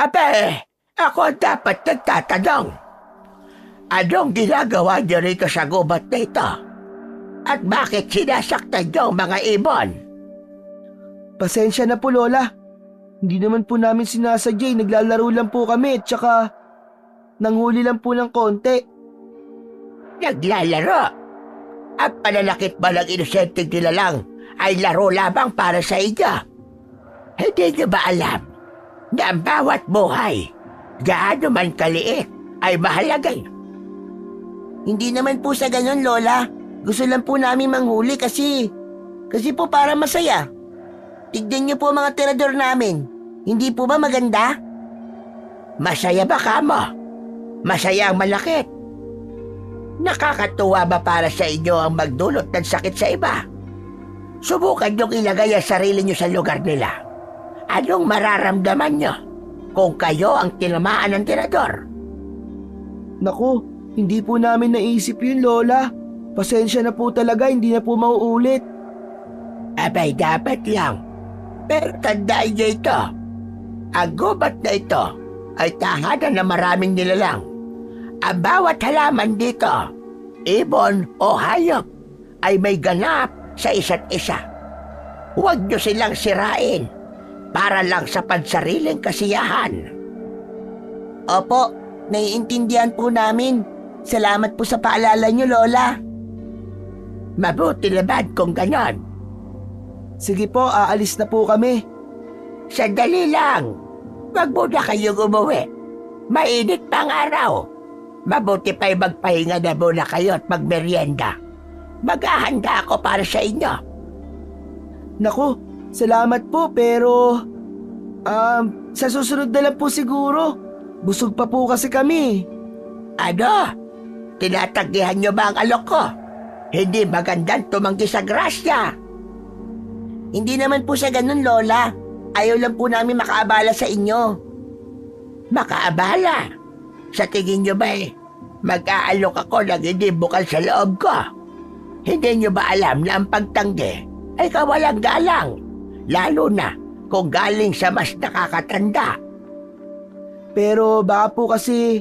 Abe, ako dapat nagtatanong. Anong ginagawa niyo rito sa gubat na ito? At bakit sinasaktan niyo ang mga ibon? Pasensya na po, Lola. Hindi naman po namin sinasadya, naglalaro lang po kami at saka nanghuli lang po ng konti. Naglalaro? At pananakit ba ng inosenteng nilalang ay laro lamang para sa inyo? Hindi niyo ba alam na ang bawat buhay, gaano man kaliit, ay mahalaga? Hindi naman po sa ganun, Lola. Gusto lang po namin manghuli kasi po para masaya. Tignan niyo po mga tirador namin. Hindi po ba maganda? Masaya ba kamo? Masaya ang malakit? Nakakatuwa ba para sa inyo ang magdulot ng sakit sa iba? Subukan niyong ilagay ang sarili niyo sa lugar nila. Anong mararamdaman niyo kung kayo ang tinamaan ng tirador? Naku, hindi po namin naisip yun, Lola. Pasensya na po talaga, hindi na po mauulit. Abay, dapat lang. Pero tandaan niyo ito. Ang gubat na ito ay tahanan ng maraming nilalang. Ang bawat halaman dito, ibon o hayop, ay may ganap sa isa't isa. Huwag niyo silang sirain para lang sa pansariling kasiyahan. Opo, naiintindihan po namin. Salamat po sa paalala niyo, Lola. Mabuti naman kung ganon. Sige po, aalis na po kami. Sandali lang. Wag muna kayong umuwi. Mainit pang araw. Mabuti pa'y magpahinga na muna kayo at magmerienda. Maghahanda ako para sa inyo. Naku, salamat po pero... sa susunod na lang po siguro. Busog pa po kasi kami. Ano? Tinatanggihan niyo ba ang alok ko? Hindi magandang tumanggi sa grasya. Hindi naman po sa ganun, Lola. Ayaw lang po namin makaabala sa inyo. Makaabala? Sa tingin niyo ba mag-aalok ako ng hindi bukal sa loob ko? Hindi niyo ba alam na ang pagtanggi ay kawalang galang? Lalo na kung galing sa mas nakakatanda. Pero baka po kasi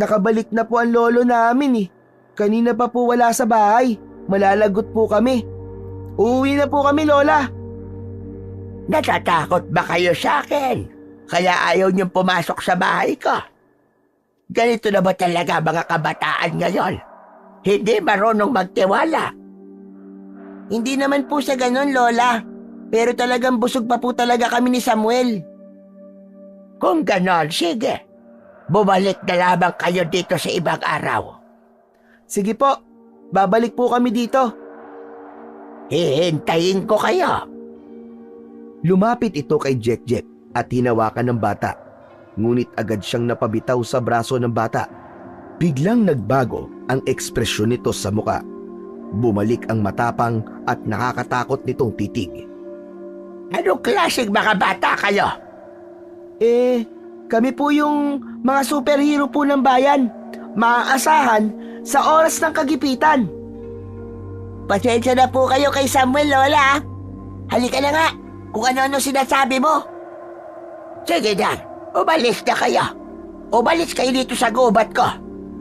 nakabalik na po ang lolo namin eh. Kanina pa po wala sa bahay. Malalagot po kami. Uuwi na po kami, Lola. Natatakot ba kayo sa akin? Kaya ayaw niyong pumasok sa bahay ko? Ganito na ba talaga mga kabataan ngayon? Hindi marunong magtiwala. Hindi naman po sa ganon, Lola. Pero talagang busog pa po talaga kami ni Samuel. Kung ganon, sige. Bumalik na lamang kayo dito sa ibang araw. Sige po, babalik po kami dito. Hihintayin ko kayo. Lumapit ito kay Jack at hinawakan ng bata. Ngunit agad siyang napabitaw sa braso ng bata. Biglang nagbago ang ekspresyon nito sa muka. Bumalik ang matapang at nakakatakot nitong titig. Anong klaseng mga bata kayo? Kami po yung mga superhero po ng bayan. Maaasahan sa oras ng kagipitan. Pasensya na po kayo kay Samuel, Lola. Halika na nga, kung ano-ano sinasabi mo. Sige na, umalis na kayo. Umalis kayo dito sa gubat ko.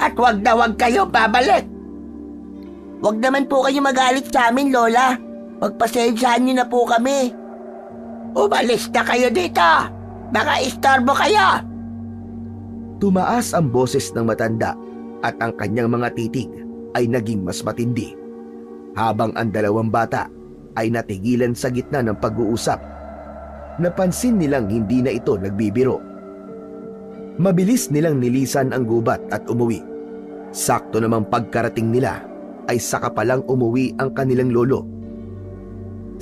At wag na wag kayo babalik. Huwag naman po kayo magalit sa amin, Lola. Pagpasensyahan niyo na po kami. Umalis na kayo dito. Mga istorbo kayo. Tumaas ang boses ng matanda at ang kanyang mga titig ay naging mas matindi. Habang ang dalawang bata ay natigilan sa gitna ng pag-uusap, napansin nilang hindi na ito nagbibiro. Mabilis nilang nilisan ang gubat at umuwi. Sakto namang pagkarating nila ay saka palang umuwi ang kanilang lolo.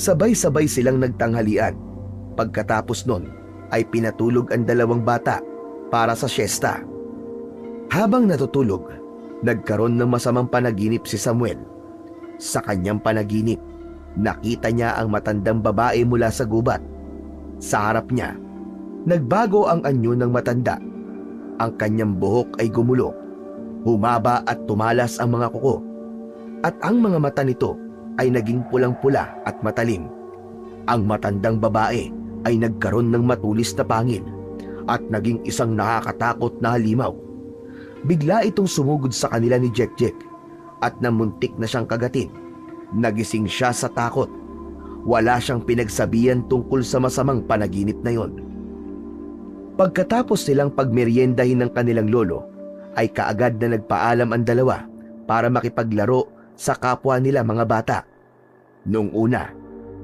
Sabay-sabay silang nagtanghalian. Pagkatapos nun ay pinatulog ang dalawang bata para sa siesta. Habang natutulog, nagkaroon ng masamang panaginip si Samuel. Sa kanyang panaginip, nakita niya ang matandang babae mula sa gubat. Sa harap niya, nagbago ang anyo ng matanda. Ang kanyang buhok ay gumulo, humaba at tumalas ang mga kuko. At ang mga mata nito ay naging pulang-pula at matalim. Ang matandang babae ay nagkaroon ng matulis na pangil at naging isang nakakatakot na halimaw. Bigla itong sumugod sa kanila ni Jack at namuntik na siyang kagatin. Nagising siya sa takot. Wala siyang pinagsabihan tungkol sa masamang panaginip na yon. Pagkatapos silang pagmeryendahin ng kanilang lolo, ay kaagad na nagpaalam ang dalawa para makipaglaro sa kapwa nila mga bata. Noong una,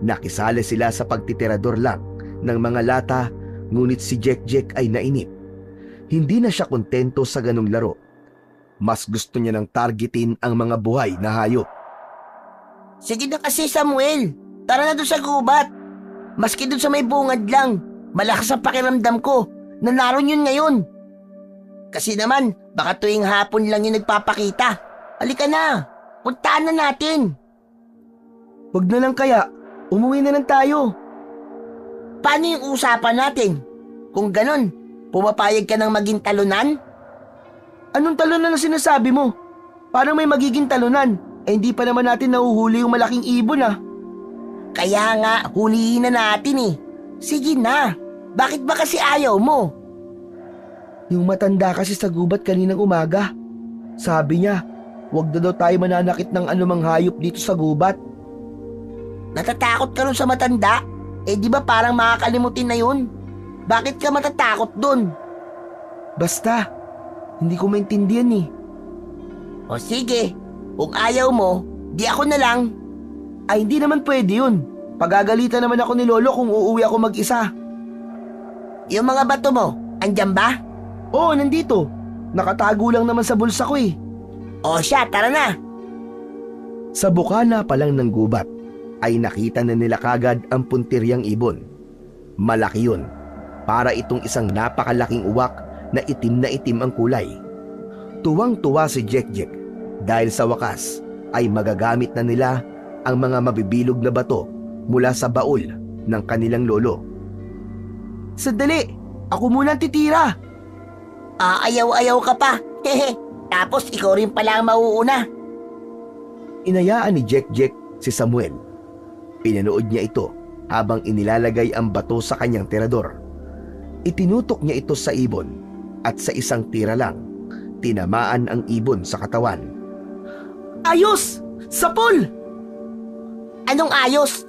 nakisali sila sa pagtitirador lang ng mga lata, ngunit si Jack ay nainip. Hindi na siya kontento sa ganong laro. Mas gusto niya nang targetin ang mga buhay na hayop. Sige na kasi, Samuel. Tara na doon sa gubat. Maski doon sa may bungad lang, malakas ang pakiramdam ko na naroon yun ngayon. Kasi naman, baka tuwing hapon lang yung nagpapakita. Halika na, puntaan na natin. Wag na lang kaya, umuwi na lang tayo. Paano yung usapan natin? Kung ganon, pumapayag ka ng maging talunan? Anong talunan na sinasabi mo? Parang may magiging talunan. Hindi pa naman natin nahuhuli yung malaking ibon ah. Kaya nga, hulihin na natin eh. Sige na, bakit ba kasi ayaw mo? Yung matanda kasi sa gubat kaninang umaga. Sabi niya, wag na daw tayo mananakit ng anumang hayop dito sa gubat. Natatakot ka rin sa matanda? Di ba parang makakalimutin na yun? Bakit ka matatakot dun? Basta, hindi ko maintindihan eh. O sige, kung ayaw mo, di ako na lang. Ay hindi naman pwede yun. Pagagalitan naman ako ni Lolo kung uuwi ako mag-isa. Yung mga bato mo, andyan ba? Oo, nandito. Nakatago lang naman sa bulsa ko eh. O siya, tara na. Sa bukana pa lang ng gubat, ay nakita na nila kagad ang puntiryang ibon. Malaki yun. Para itong isang napakalaking uwak na itim ang kulay. Tuwang-tuwa si Jack dahil sa wakas ay magagamit na nila ang mga mabibilog na bato mula sa baul ng kanilang lolo. Sandali, ako muna ang titira. Ayaw-ayaw ka pa. Hehe. Tapos ikaw rin pala ang mauuna. Inayaan ni Jack si Samuel. Pinanood niya ito habang inilalagay ang bato sa kanyang tirador. Itinutok niya ito sa ibon at sa isang tira lang, tinamaan ang ibon sa katawan. Ayos! Sapol! Anong ayos?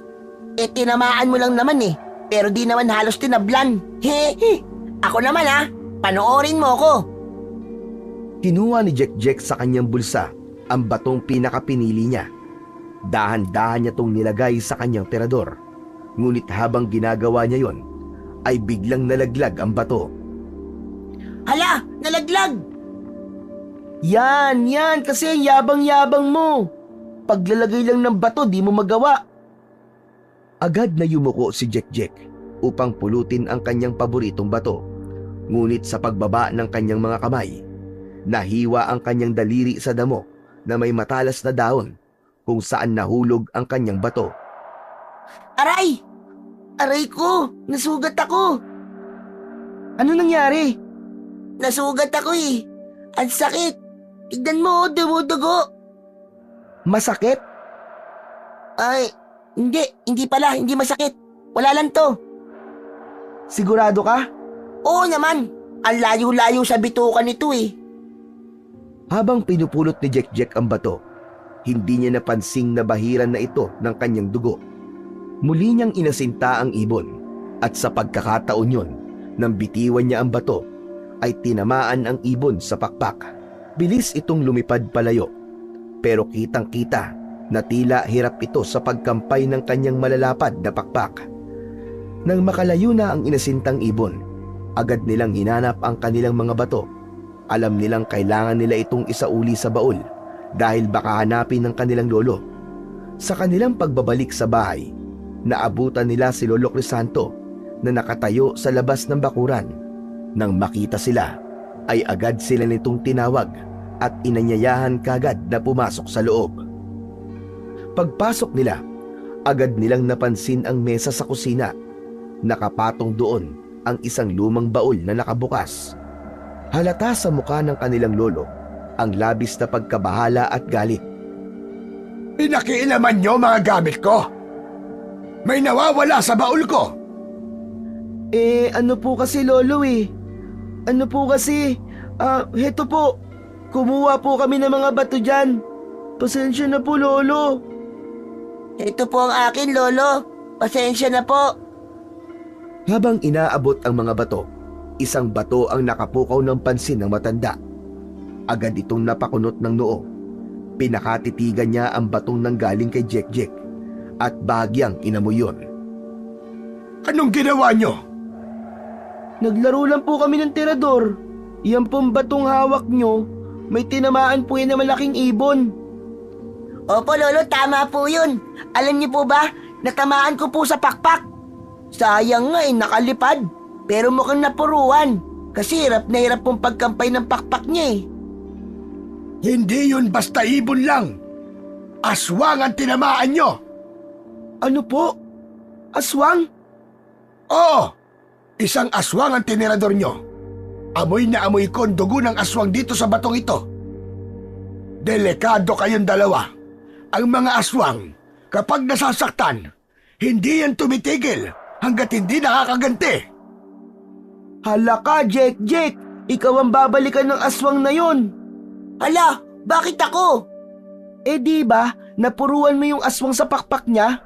Tinamaan mo lang naman eh. Pero di naman halos tinablan. Hehe. Ako naman panoorin mo ko. Kinuha ni Jack sa kanyang bulsa ang batong pinakapinili niya. Dahan-dahan niya tong nilagay sa kanyang terador. Ngunit habang ginagawa niya yon, ay biglang nalaglag ang bato. Hala, nalaglag! Yan, kasi ang yabang-yabang mo. Paglalagay lang ng bato, di mo magawa. Agad na yumuko si Jack upang pulutin ang kanyang paboritong bato. Ngunit sa pagbaba ng kanyang mga kamay, nahiwa ang kanyang daliri sa damo na may matalas na dahon kung saan nahulog ang kanyang bato. Aray! Aray ko! Nasugat ako! Ano nangyari? Nasugat ako eh! Ang sakit! Tignan mo, dugo-dugo! Masakit? Ay, hindi pala, hindi masakit. Wala lang to. Sigurado ka? Oo naman, ang layo-layo sa bitukan nito eh. Habang pinupulot ni Jack ang bato, hindi niya napansing na bahiran na ito ng kanyang dugo. Muli niyang inasinta ang ibon at sa pagkakataon yon, nang bitiwan niya ang bato, ay tinamaan ang ibon sa pakpak. Bilis itong lumipad palayo, pero kitang-kita na tila hirap ito sa pagkampay ng kanyang malalapad na pakpak. Nang makalayo na ang inasintang ibon, agad nilang hinanap ang kanilang mga bato. Alam nilang kailangan nila itong isauli sa baul dahil baka hanapin ng kanilang lolo. Sa kanilang pagbabalik sa bahay, naabutan nila si Lolo Crisanto na nakatayo sa labas ng bakuran. Nang makita sila, ay agad sila nitong tinawag at inanyayahan kagad na pumasok sa loob. Pagpasok nila, agad nilang napansin ang mesa sa kusina. Nakapatong doon ang isang lumang baul na nakabukas. Halata sa mukha ng kanilang lolo ang labis na pagkabahala at galit. Pinakialaman niyo mga gamit ko? May nawawala sa baul ko! Ano po kasi lolo eh? Ano po kasi? Heto po. Kumuha po kami ng mga bato dyan. Pasensya na po lolo. Ito po ang akin, Lolo. Pasensya na po. Habang inaabot ang mga bato, isang bato ang nakapukaw ng pansin ng matanda. Agad itong napakunot ng noo. Pinakatitigan niya ang batong nanggaling kay Jack at bahagyang inamoy yun. Anong ginawa niyo? Naglaro lang po kami ng tirador. Yan pong batong hawak nyo, may tinamaan po yan na malaking ibon. Opo, Lolo, tama po yun. Alam niyo po ba, natamaan ko po sa pakpak. Sayang nga nakalipad. Pero mukhang napuruan. Kasi hirap na hirap pong pagkampay ng pakpak niya eh. Hindi yun basta ibon lang. Aswang ang tinamaan niyo. Ano po? Aswang? Oo, isang aswang ang tinirador niyo. Amoy na amoy ko ang dugo ng aswang dito sa batong ito. Delikado kayong dalawa. Ang mga aswang, kapag nasasaktan, hindi yan tumitigil hanggat hindi nakakaganti. Hala ka, Jack! Ikaw ang babalikan ng aswang na yon. Hala, bakit ako? Di ba, napuruan mo yung aswang sa pakpak niya?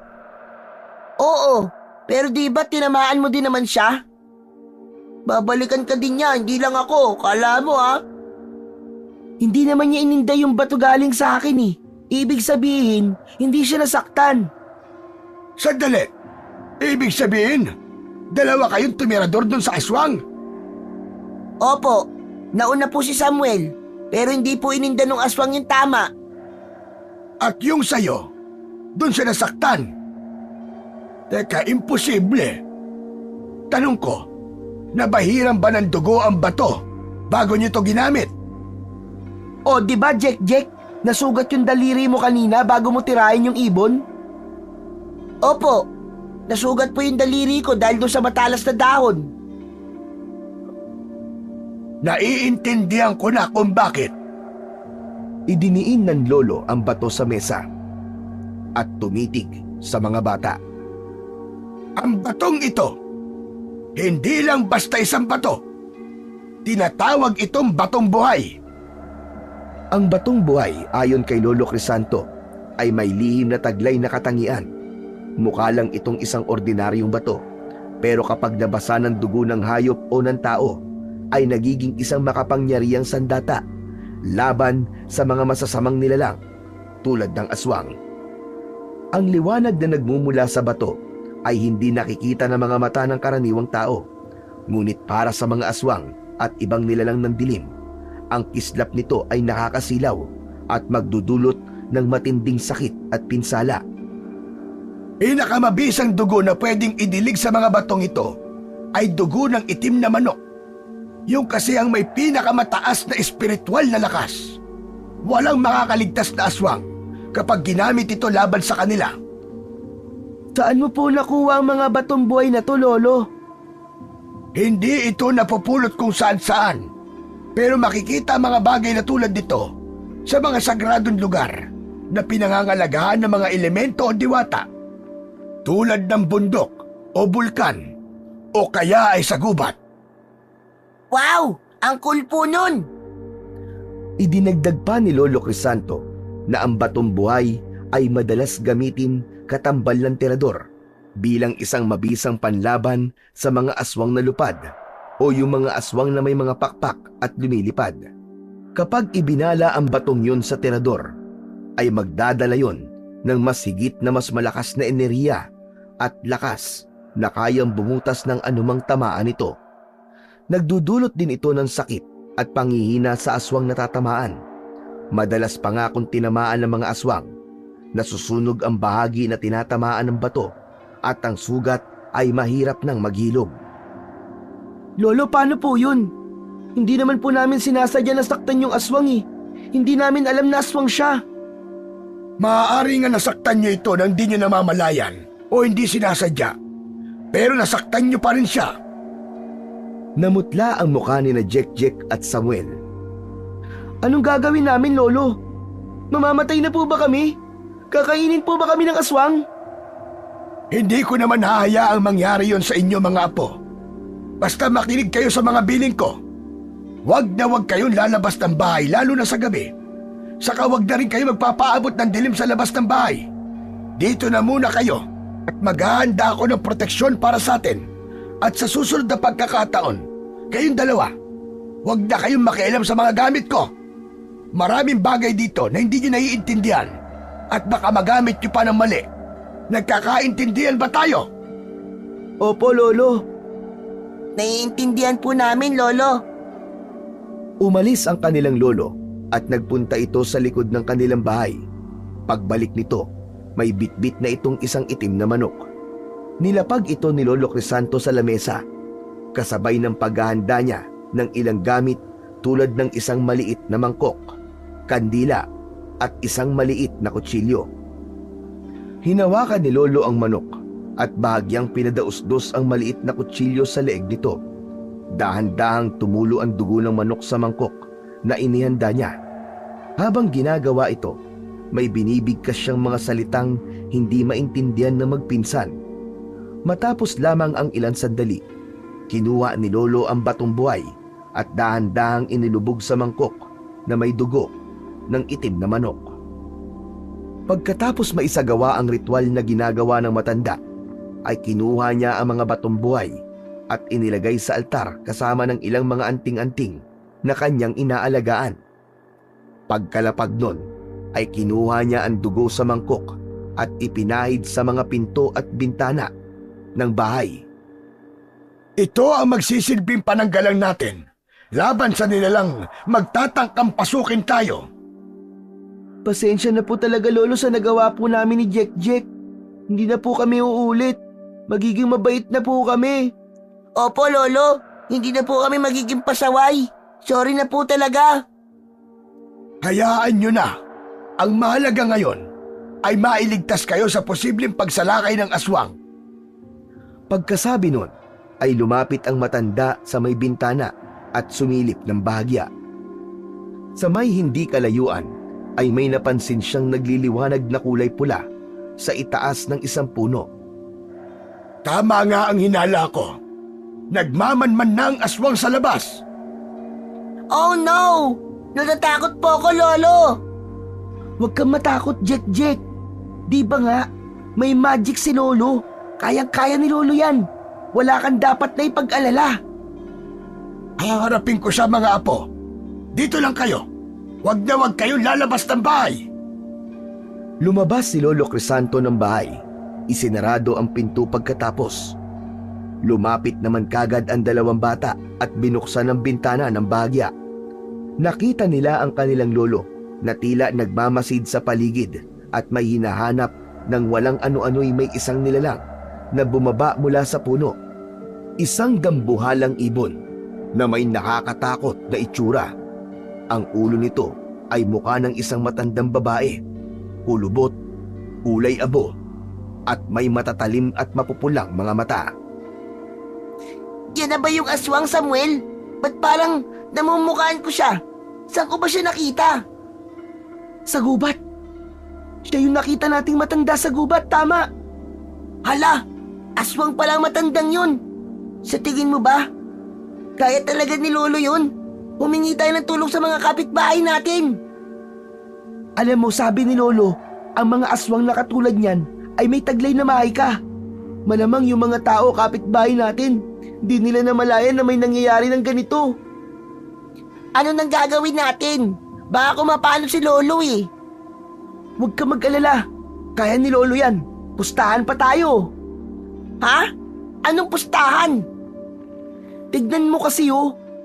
Oo, pero di ba tinamaan mo din naman siya? Babalikan ka din niya, hindi lang ako. Kala mo ha? Hindi naman niya ininday yung bato galing sa akin eh. Ibig sabihin, hindi siya nasaktan. Sandali, ibig sabihin, dalawa kayong tumirador dun sa aswang? Opo, nauna po si Samuel, pero hindi po ininda ng aswang yung tama. At yung sayo, dun siya nasaktan. Teka, imposible. Tanong ko, nabahiran ba ng dugo ang bato bago niyo to ginamit? O, di ba, Jack? Nasugat yung daliri mo kanina bago mo tirahin yung ibon? Opo, nasugat po yung daliri ko dahil doon sa matalas na dahon. Naiintindihan ko na kung bakit. Idiniin ng lolo ang bato sa mesa at tumitig sa mga bata. Ang batong ito, hindi lang basta isang bato. Tinatawag itong batong buhay. Ang batong buhay ayon kay Lolo Crisanto ay may lihim na taglay na katangian. Mukha lang itong isang ordinaryong bato, pero kapag nabasa ng dugo ng hayop o ng tao, ay nagiging isang makapangyarihang sandata laban sa mga masasamang nilalang tulad ng aswang. Ang liwanag na nagmumula sa bato ay hindi nakikita ng mga mata ng karaniwang tao. Ngunit para sa mga aswang at ibang nilalang ng dilim, ang kislap nito ay nakakasilaw at magdudulot ng matinding sakit at pinsala. Pinakamabisang dugo na pwedeng idilig sa mga batong ito ay dugo ng itim na manok. Yung kasi ang may pinakamataas na espiritual na lakas. Walang makakaligtas na aswang kapag ginamit ito laban sa kanila. Saan mo po nakuha ang mga batong buhay na to, Lolo? Hindi ito napupulot kung saan-saan. Pero makikita ang mga bagay na tulad nito sa mga sagradong lugar na pinangangalagahan ng mga elemento o diwata. Tulad ng bundok o bulkan o kaya ay sa gubat. Wow! Ang cool po nun! Idinagdag pa ni Lolo Crisanto na ang batong buhay ay madalas gamitin katambal ng tirador bilang isang mabisang panlaban sa mga aswang na lupad o yung mga aswang na may mga pakpak at lumilipad. Kapag ibinala ang batong yun sa tirador, ay magdadala yun ng mas higit na mas malakas na enerhiya at lakas na kayang bumutas ng anumang tamaan nito. Nagdudulot din ito ng sakit at panghihina sa aswang natatamaan. Madalas pa nga kung tinamaan ng mga aswang, nasusunog ang bahagi na tinatamaan ng bato at ang sugat ay mahirap nang maghilog. Lolo, paano po yun? Hindi naman po namin sinasadya na saktan yung aswang eh. Hindi namin alam na aswang siya. Maaari nga nasaktan niyo ito nang di niyo namamalayan o hindi sinasadya. Pero nasaktan niyo pa rin siya. Namutla ang mukha ni na Jack at Samuel. Anong gagawin namin, Lolo? Mamamatay na po ba kami? Kakainin po ba kami ng aswang? Hindi ko naman hahayaang mangyari yon sa inyo mga apo. Basta makinig kayo sa mga biling ko. Huwag na huwag kayong lalabas ng bahay lalo na sa gabi. Saka huwag na rin kayo magpapaabot ng dilim sa labas ng bahay. Dito na muna kayo at maghahanda ako ng proteksyon para sa atin. At sa susunod na pagkakataon, kayong dalawa, huwag na kayong makialam sa mga gamit ko. Maraming bagay dito na hindi nyo naiintindihan at baka magamit nyo pa ng mali. Nagkakaintindihan ba tayo? Opo, Lolo. Naiintindihan po namin, Lolo. Umalis ang kanilang lolo at nagpunta ito sa likod ng kanilang bahay. Pagbalik nito, may bitbit na itong isang itim na manok. Nilapag ito ni Lolo Crisanto sa lamesa, kasabay ng paghahanda niya ng ilang gamit tulad ng isang maliit na mangkok, kandila at isang maliit na kutsilyo. Hinawakan ni Lolo ang manok at bahagyang pinadausdos ang maliit na kutsilyo sa leeg nito. Dahan-dahang tumulo ang dugo ng manok sa mangkok na inihanda niya. Habang ginagawa ito, may binibigkas siyang mga salitang hindi maintindihan ng magpinsan. Matapos lamang ang ilang sandali, kinuha ni Lolo ang batong buhay at dahan-dahang inilubog sa mangkok na may dugo ng itim na manok. Pagkatapos maisagawa ang ritual na ginagawa ng matanda, ay kinuha niya ang mga batong buhay at inilagay sa altar kasama ng ilang mga anting-anting na kanyang inaalagaan. Pagkalapag nun, ay kinuha niya ang dugo sa mangkok at ipinahid sa mga pinto at bintana ng bahay. Ito ang magsisilbing pananggalang natin laban sa nilalang magtatangkang pasukin tayo. Pasensya na po talaga, Lolo, sa nagawa po namin ni Jack. Hindi na po kami uulit. Magiging mabait na po kami. Opo, Lolo. Hindi na po kami magiging pasaway. Sorry na po talaga. Hayaan nyo na. Ang mahalaga ngayon ay mailigtas kayo sa posibleng pagsalakay ng aswang. Pagkasabi nun, ay lumapit ang matanda sa may bintana at sumilip ng bahagya. Sa may hindi kalayuan, ay may napansin siyang nagliliwanag na kulay pula sa itaas ng isang puno. Tama nga ang hinala ko. Nagmamanman na ang aswang sa labas. Oh no! Natatakot po ako, Lolo. Huwag kang matakot, Jack. Di ba nga, may magic si Lolo. Kayang-kaya ni Lolo yan. Wala kang dapat na ipag-alala. Haharapin ko siya mga apo. Dito lang kayo. Huwag na huwag kayong lalabas ng bahay. Lumabas si Lolo Crisanto ng bahay. Isinarado ang pinto pagkatapos. Lumapit naman kagad ang dalawang bata at binuksan ang bintana ng bahagya. Nakita nila ang kanilang lolo na tila nagmamasid sa paligid at may hinahanap ng walang ano-ano'y may isang nilalang na bumaba mula sa puno. Isang dambuhalang ibon na may nakakatakot na itsura. Ang ulo nito ay mukha ng isang matandang babae, kulubot, kulay abo, at may matatalim at mapupulang mga mata. Yan na ba yung aswang, Samuel? Ba't parang namumukhaan ko siya? Saan ko ba siya nakita? Sa gubat. Siya yung nakita nating matanda sa gubat, tama. Hala, aswang palang matandang yun. Sa tingin mo ba? Kaya talaga ni Lolo yun? Humingi tayo ng tulong sa mga kapitbahay natin. Alam mo, sabi ni Lolo, ang mga aswang na katulad niyan ay may taglay na mahika. Malamang yung mga tao kapitbahay natin, di nila namalayan na may nangyayari ng ganito. Ano nang gagawin natin? Baka kumapano si Lolo eh. Huwag ka mag-alala. Kaya ni Lolo yan. Pustahan pa tayo. Ha? Anong pustahan? Tignan mo kasi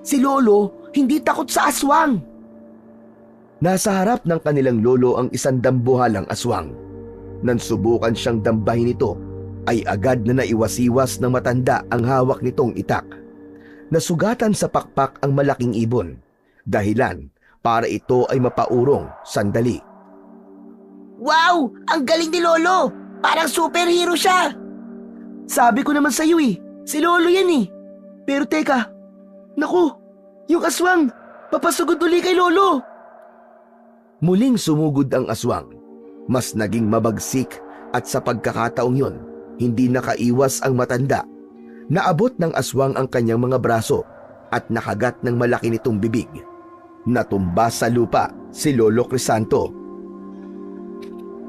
si Lolo hindi takot sa aswang. Nasa harap ng kanilang lolo ang isang dambuhalang aswang. Nang subukan siyang dambahin ito, ay agad na naiwasiwas ng matanda ang hawak nitong itak. Nasugatan sa pakpak ang malaking ibon, dahilan para ito ay mapaurong sandali. Wow! Ang galing ni Lolo! Parang superhero siya! Sabi ko naman sa'yo si Lolo yan Pero teka, naku, yung aswang, papasugod uli kay Lolo. Muling sumugod ang aswang. Mas naging mabagsik at sa pagkakataong yon, hindi nakaiwas ang matanda. Naabot ng aswang ang kanyang mga braso at nakagat ng malaki nitong bibig. Natumba sa lupa si Lolo Crisanto.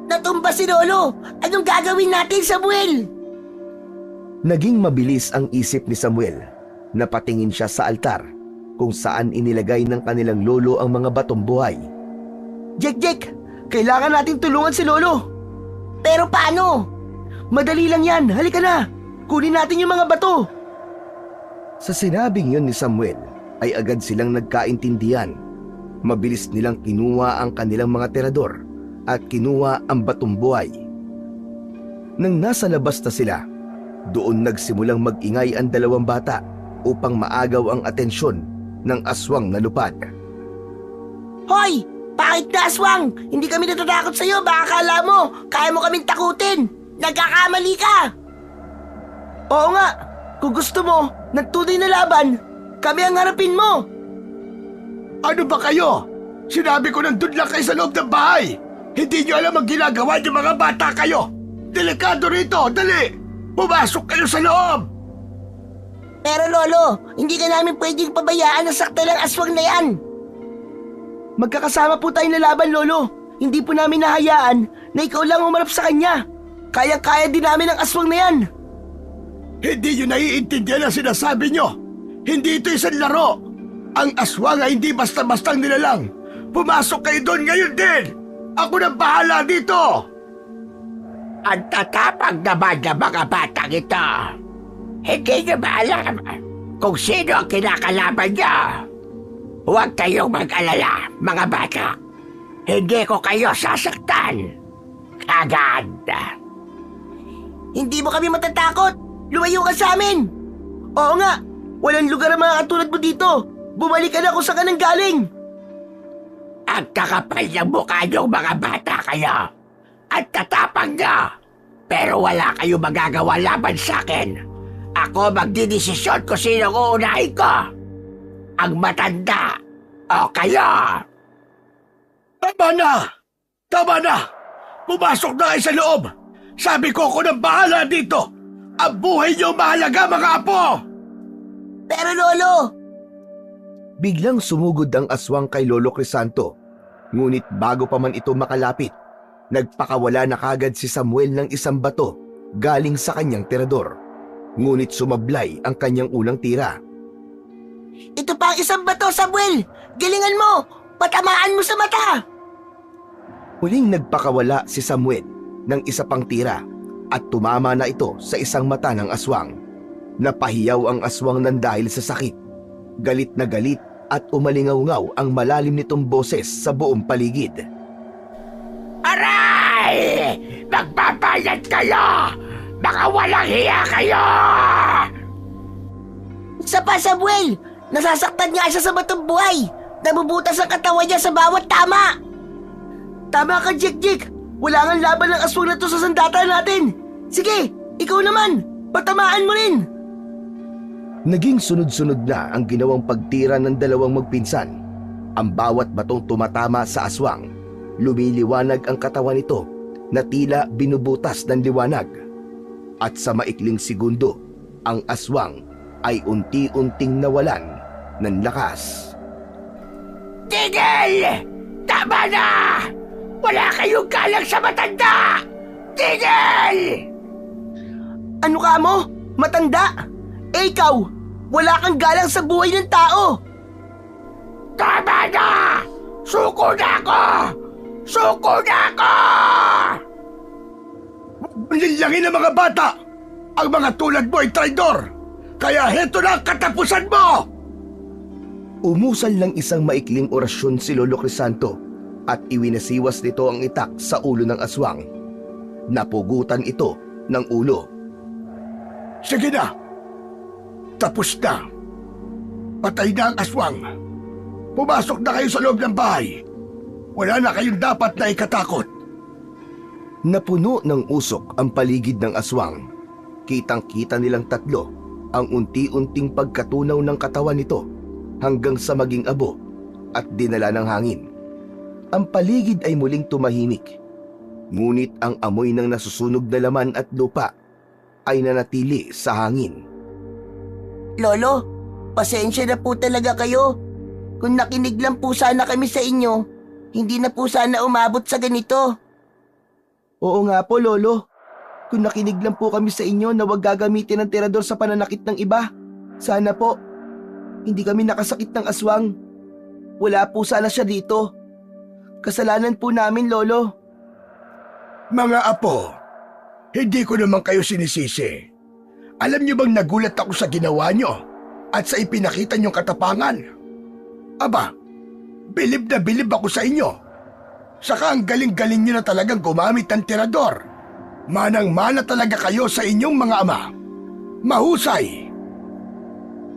Natumba si Lolo! Anong gagawin natin, Samuel? Naging mabilis ang isip ni Samuel. Napatingin siya sa altar kung saan inilagay ng kanilang lolo ang mga batong buhay. Jek, kailangan natin tulungan si Lolo. Pero paano? Madali lang yan, halika na. Kunin natin yung mga bato. Sa sinabing yun ni Samuel, ay agad silang nagkaintindihan. Mabilis nilang kinuha ang kanilang mga terador at kinuha ang batong buhay. Nang nasa labas na sila, doon nagsimulang mag-ingay ang dalawang bata upang maagaw ang atensyon ng aswang na lupad. Hoy! Bakit na aswang? Hindi kami natatakot sa'yo. Baka akala mo, kaya mo kaming takutin. Nagkakamali ka! Oo nga, kung gusto mo, nagtunay na laban, kami ang harapin mo. Ano ba kayo? Sinabi ko nandun lang kayo sa loob ng bahay. Hindi nyo alam ang ginagawa ng mga bata kayo. Delikado rito, dali! Pumasok kayo sa loob! Pero Lolo, hindi ka namin pwedeng pabayaan na sakta ng aswang na yan. Magkakasama po tayong lalaban, Lolo. Hindi po namin nahayaan na ikaw lang umarap sa kanya. Kayang-kaya din namin ang aswang na yan. Hindi nyo naiintindihan ang sinasabi nyo. Hindi ito isang laro. Ang aswang ay hindi basta-bastang nilalang. Pumasok kayo doon ngayon din. Ako na bahala dito. Ang tatapag naman ng mga batang ito. Hindi nyo ba alam kung sino ang kinakalaban nyo? Huwag kayong mag-alala, mga bata. Hindi ko kayo sasaktan. Agad. Hindi mo kami matatakot. Lumayo ka sa amin. Oo nga, walang lugar ang mga katulad mo dito. Bumalik ka na kung saan ka nang galing. Ang kakapal ng mukha niyong mga bata kayo. At tatapang nyo. Pero wala kayong magagawa laban sa akin. Ako magdidesisyon kung sino uunahin ko. Ang matanda o kayo. Tama na! Tama na! Pumasok na kayo sa loob! Sabi ko ako nang bahala dito! Ang buhay niyo mahalaga, mga apo! Pero Lolo, Biglang sumugod ang aswang kay Lolo Crisanto. Ngunit bago pa man ito makalapit, nagpakawala na kagad si Samuel ng isang bato galing sa kanyang tirador. Ngunit sumablay ang kanyang unang tira. ito pa ang isang bato, Samuel. Galingan mo. Patamaan mo sa mata. Muling nagpakawala si Samuel ng isa pang tira at tumama na ito sa isang mata ng aswang. Napahiyaw ang aswang ng dahil sa sakit. Galit na galit at umalingaw-ngaw ang malalim nitong boses sa buong paligid. Aray! Magbabayad kayo! Baka walang hiya kayo! Isa pa, Samuel! Nasasaktan nga siya sa batang buhay! Nabubutas ang katawan niya sa bawat tama! Tama ka, Jek-Jek! Wala nga laban ng aswang na to sa sandata natin! Sige, ikaw naman! Patamaan mo rin! Naging sunod-sunod na ang ginawang pagtira ng dalawang magpinsan. Ang bawat batong tumatama sa aswang, lumiliwanag ang katawan nito na tila binubutas ng liwanag. At sa maikling segundo, ang aswang ay unti-unting nawalan ng lakas. Tigil! Tama na! Wala kayong galang sa matanda! Tigil! Ano ka mo? Matanda? Eh ikaw, wala kang galang sa buhay ng tao! Tama na! Suko na ako! Suko na ako! Nilangin ng mga bata! Ang mga tulad mo ay traidor! Kaya heto na ang katapusan mo! Umusal ng isang maikling orasyon si Lolo Crisanto at iwinasiwas nito ang itak sa ulo ng aswang. Napugutan ito ng ulo. Sige na! Tapos na! Patay na ang aswang! Pumasok na kayo sa loob ng bahay! Wala na kayong dapat na ikatakot! Napuno ng usok ang paligid ng aswang. Kitang-kita nilang tatlo ang unti-unting pagkatunaw ng katawan nito hanggang sa maging abo at dinala ng hangin. Ang paligid ay muling tumahimik. Ngunit ang amoy ng nasusunog na laman at lupa ay nanatili sa hangin. Lolo, pasensya na po talaga kayo. Kung nakinig lang po sana kami sa inyo, hindi na po sana umabot sa ganito. Oo nga po, Lolo. Kung nakinig lang po kami sa inyo na huwag gagamitin ng tirador sa pananakit ng iba, sana po, hindi kami nakasakit ng aswang. Wala po sana siya dito. Kasalanan po namin, Lolo. Mga apo, hindi ko naman kayo sinisisi. Alam niyo bang nagulat ako sa ginawa niyo at sa ipinakita niyong katapangan? Aba, bilib na bilib ako sa inyo. Saka ang galing-galing niyo na talagang gumamit ng tirador. Manang-mana talaga kayo sa inyong mga ama. Mahusay!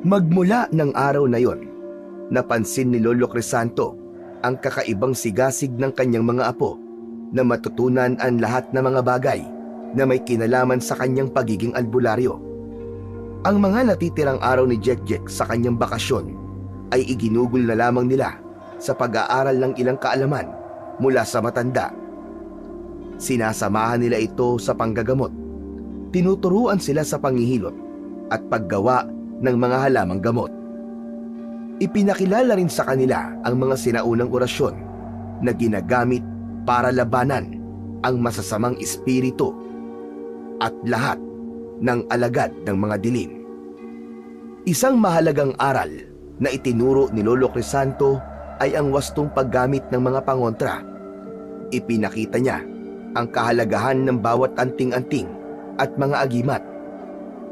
Magmula ng araw na yon, napansin ni Lolo Crisanto ang kakaibang sigasig ng kanyang mga apo na matutunan ang lahat ng mga bagay na may kinalaman sa kanyang pagiging albularyo. Ang mga natitirang araw ni Jek-Jek sa kanyang bakasyon ay iginugol na lamang nila sa pag-aaral ng ilang kaalaman mula sa matanda. Sinasamahan nila ito sa panggagamot. Tinuturuan sila sa panghihilot at paggawa ng mga halamang gamot. Ipinakilala rin sa kanila ang mga sinaunang orasyon na ginagamit para labanan ang masasamang espiritu at lahat ng alagad ng mga dilim. Isang mahalagang aral na itinuro ni Lolo Crisanto ay ang wastong paggamit ng mga pangontra. Ipinakita niya ang kahalagahan ng bawat anting-anting at mga agimat,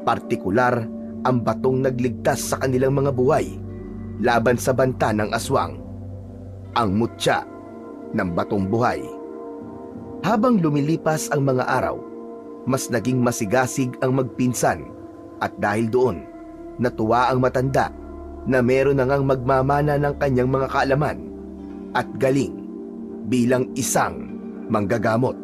partikular ang batong nagligtas sa kanilang mga buhay laban sa banta ng aswang, ang mutya ng batong buhay. Habang lumilipas ang mga araw, mas naging masigasig ang magpinsan at dahil doon, natuwa ang matanda na meron na ngang magmamana ng kanyang mga kaalaman at galing bilang isang manggagamot.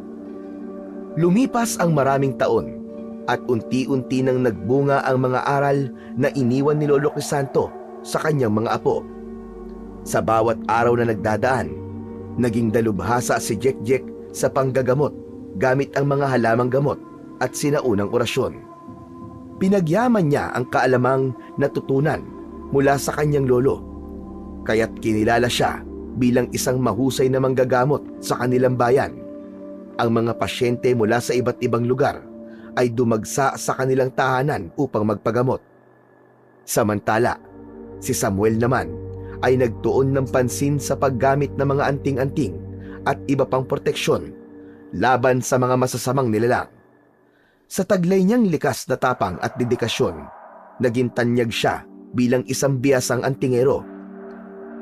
Lumipas ang maraming taon at unti-unti nang nagbunga ang mga aral na iniwan ni Lolo Crisanto sa kanyang mga apo. Sa bawat araw na nagdadaan, naging dalubhasa si Jek-Jek sa panggagamot gamit ang mga halamang gamot at sinaunang orasyon. Pinagyaman niya ang kaalamang natutunan mula sa kanyang lolo, kaya't kinilala siya bilang isang mahusay na manggagamot sa kanilang bayan. Ang mga pasyente mula sa iba't ibang lugar ay dumagsa sa kanilang tahanan upang magpagamot. Samantala, si Samuel naman ay nagtuon ng pansin sa paggamit ng mga anting-anting at iba pang proteksyon laban sa mga masasamang nilalang. Sa taglay niyang likas na tapang at dedikasyon, naging tanyag siya bilang isang biyasang antingero.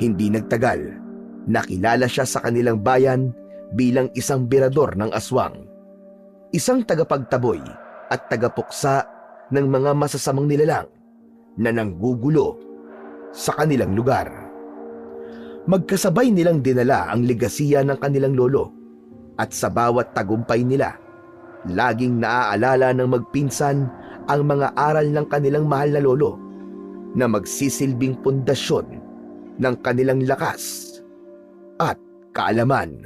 Hindi nagtagal, nakilala siya sa kanilang bayan bilang isang birador ng aswang. Isang tagapagtaboy at tagapuksa ng mga masasamang nilalang na nanggugulo sa kanilang lugar. Magkasabay nilang dinala ang legasiya ng kanilang lolo at sa bawat tagumpay nila, laging naaalala ng magpinsan ang mga aral ng kanilang mahal na lolo na magsisilbing pundasyon ng kanilang lakas at kaalaman.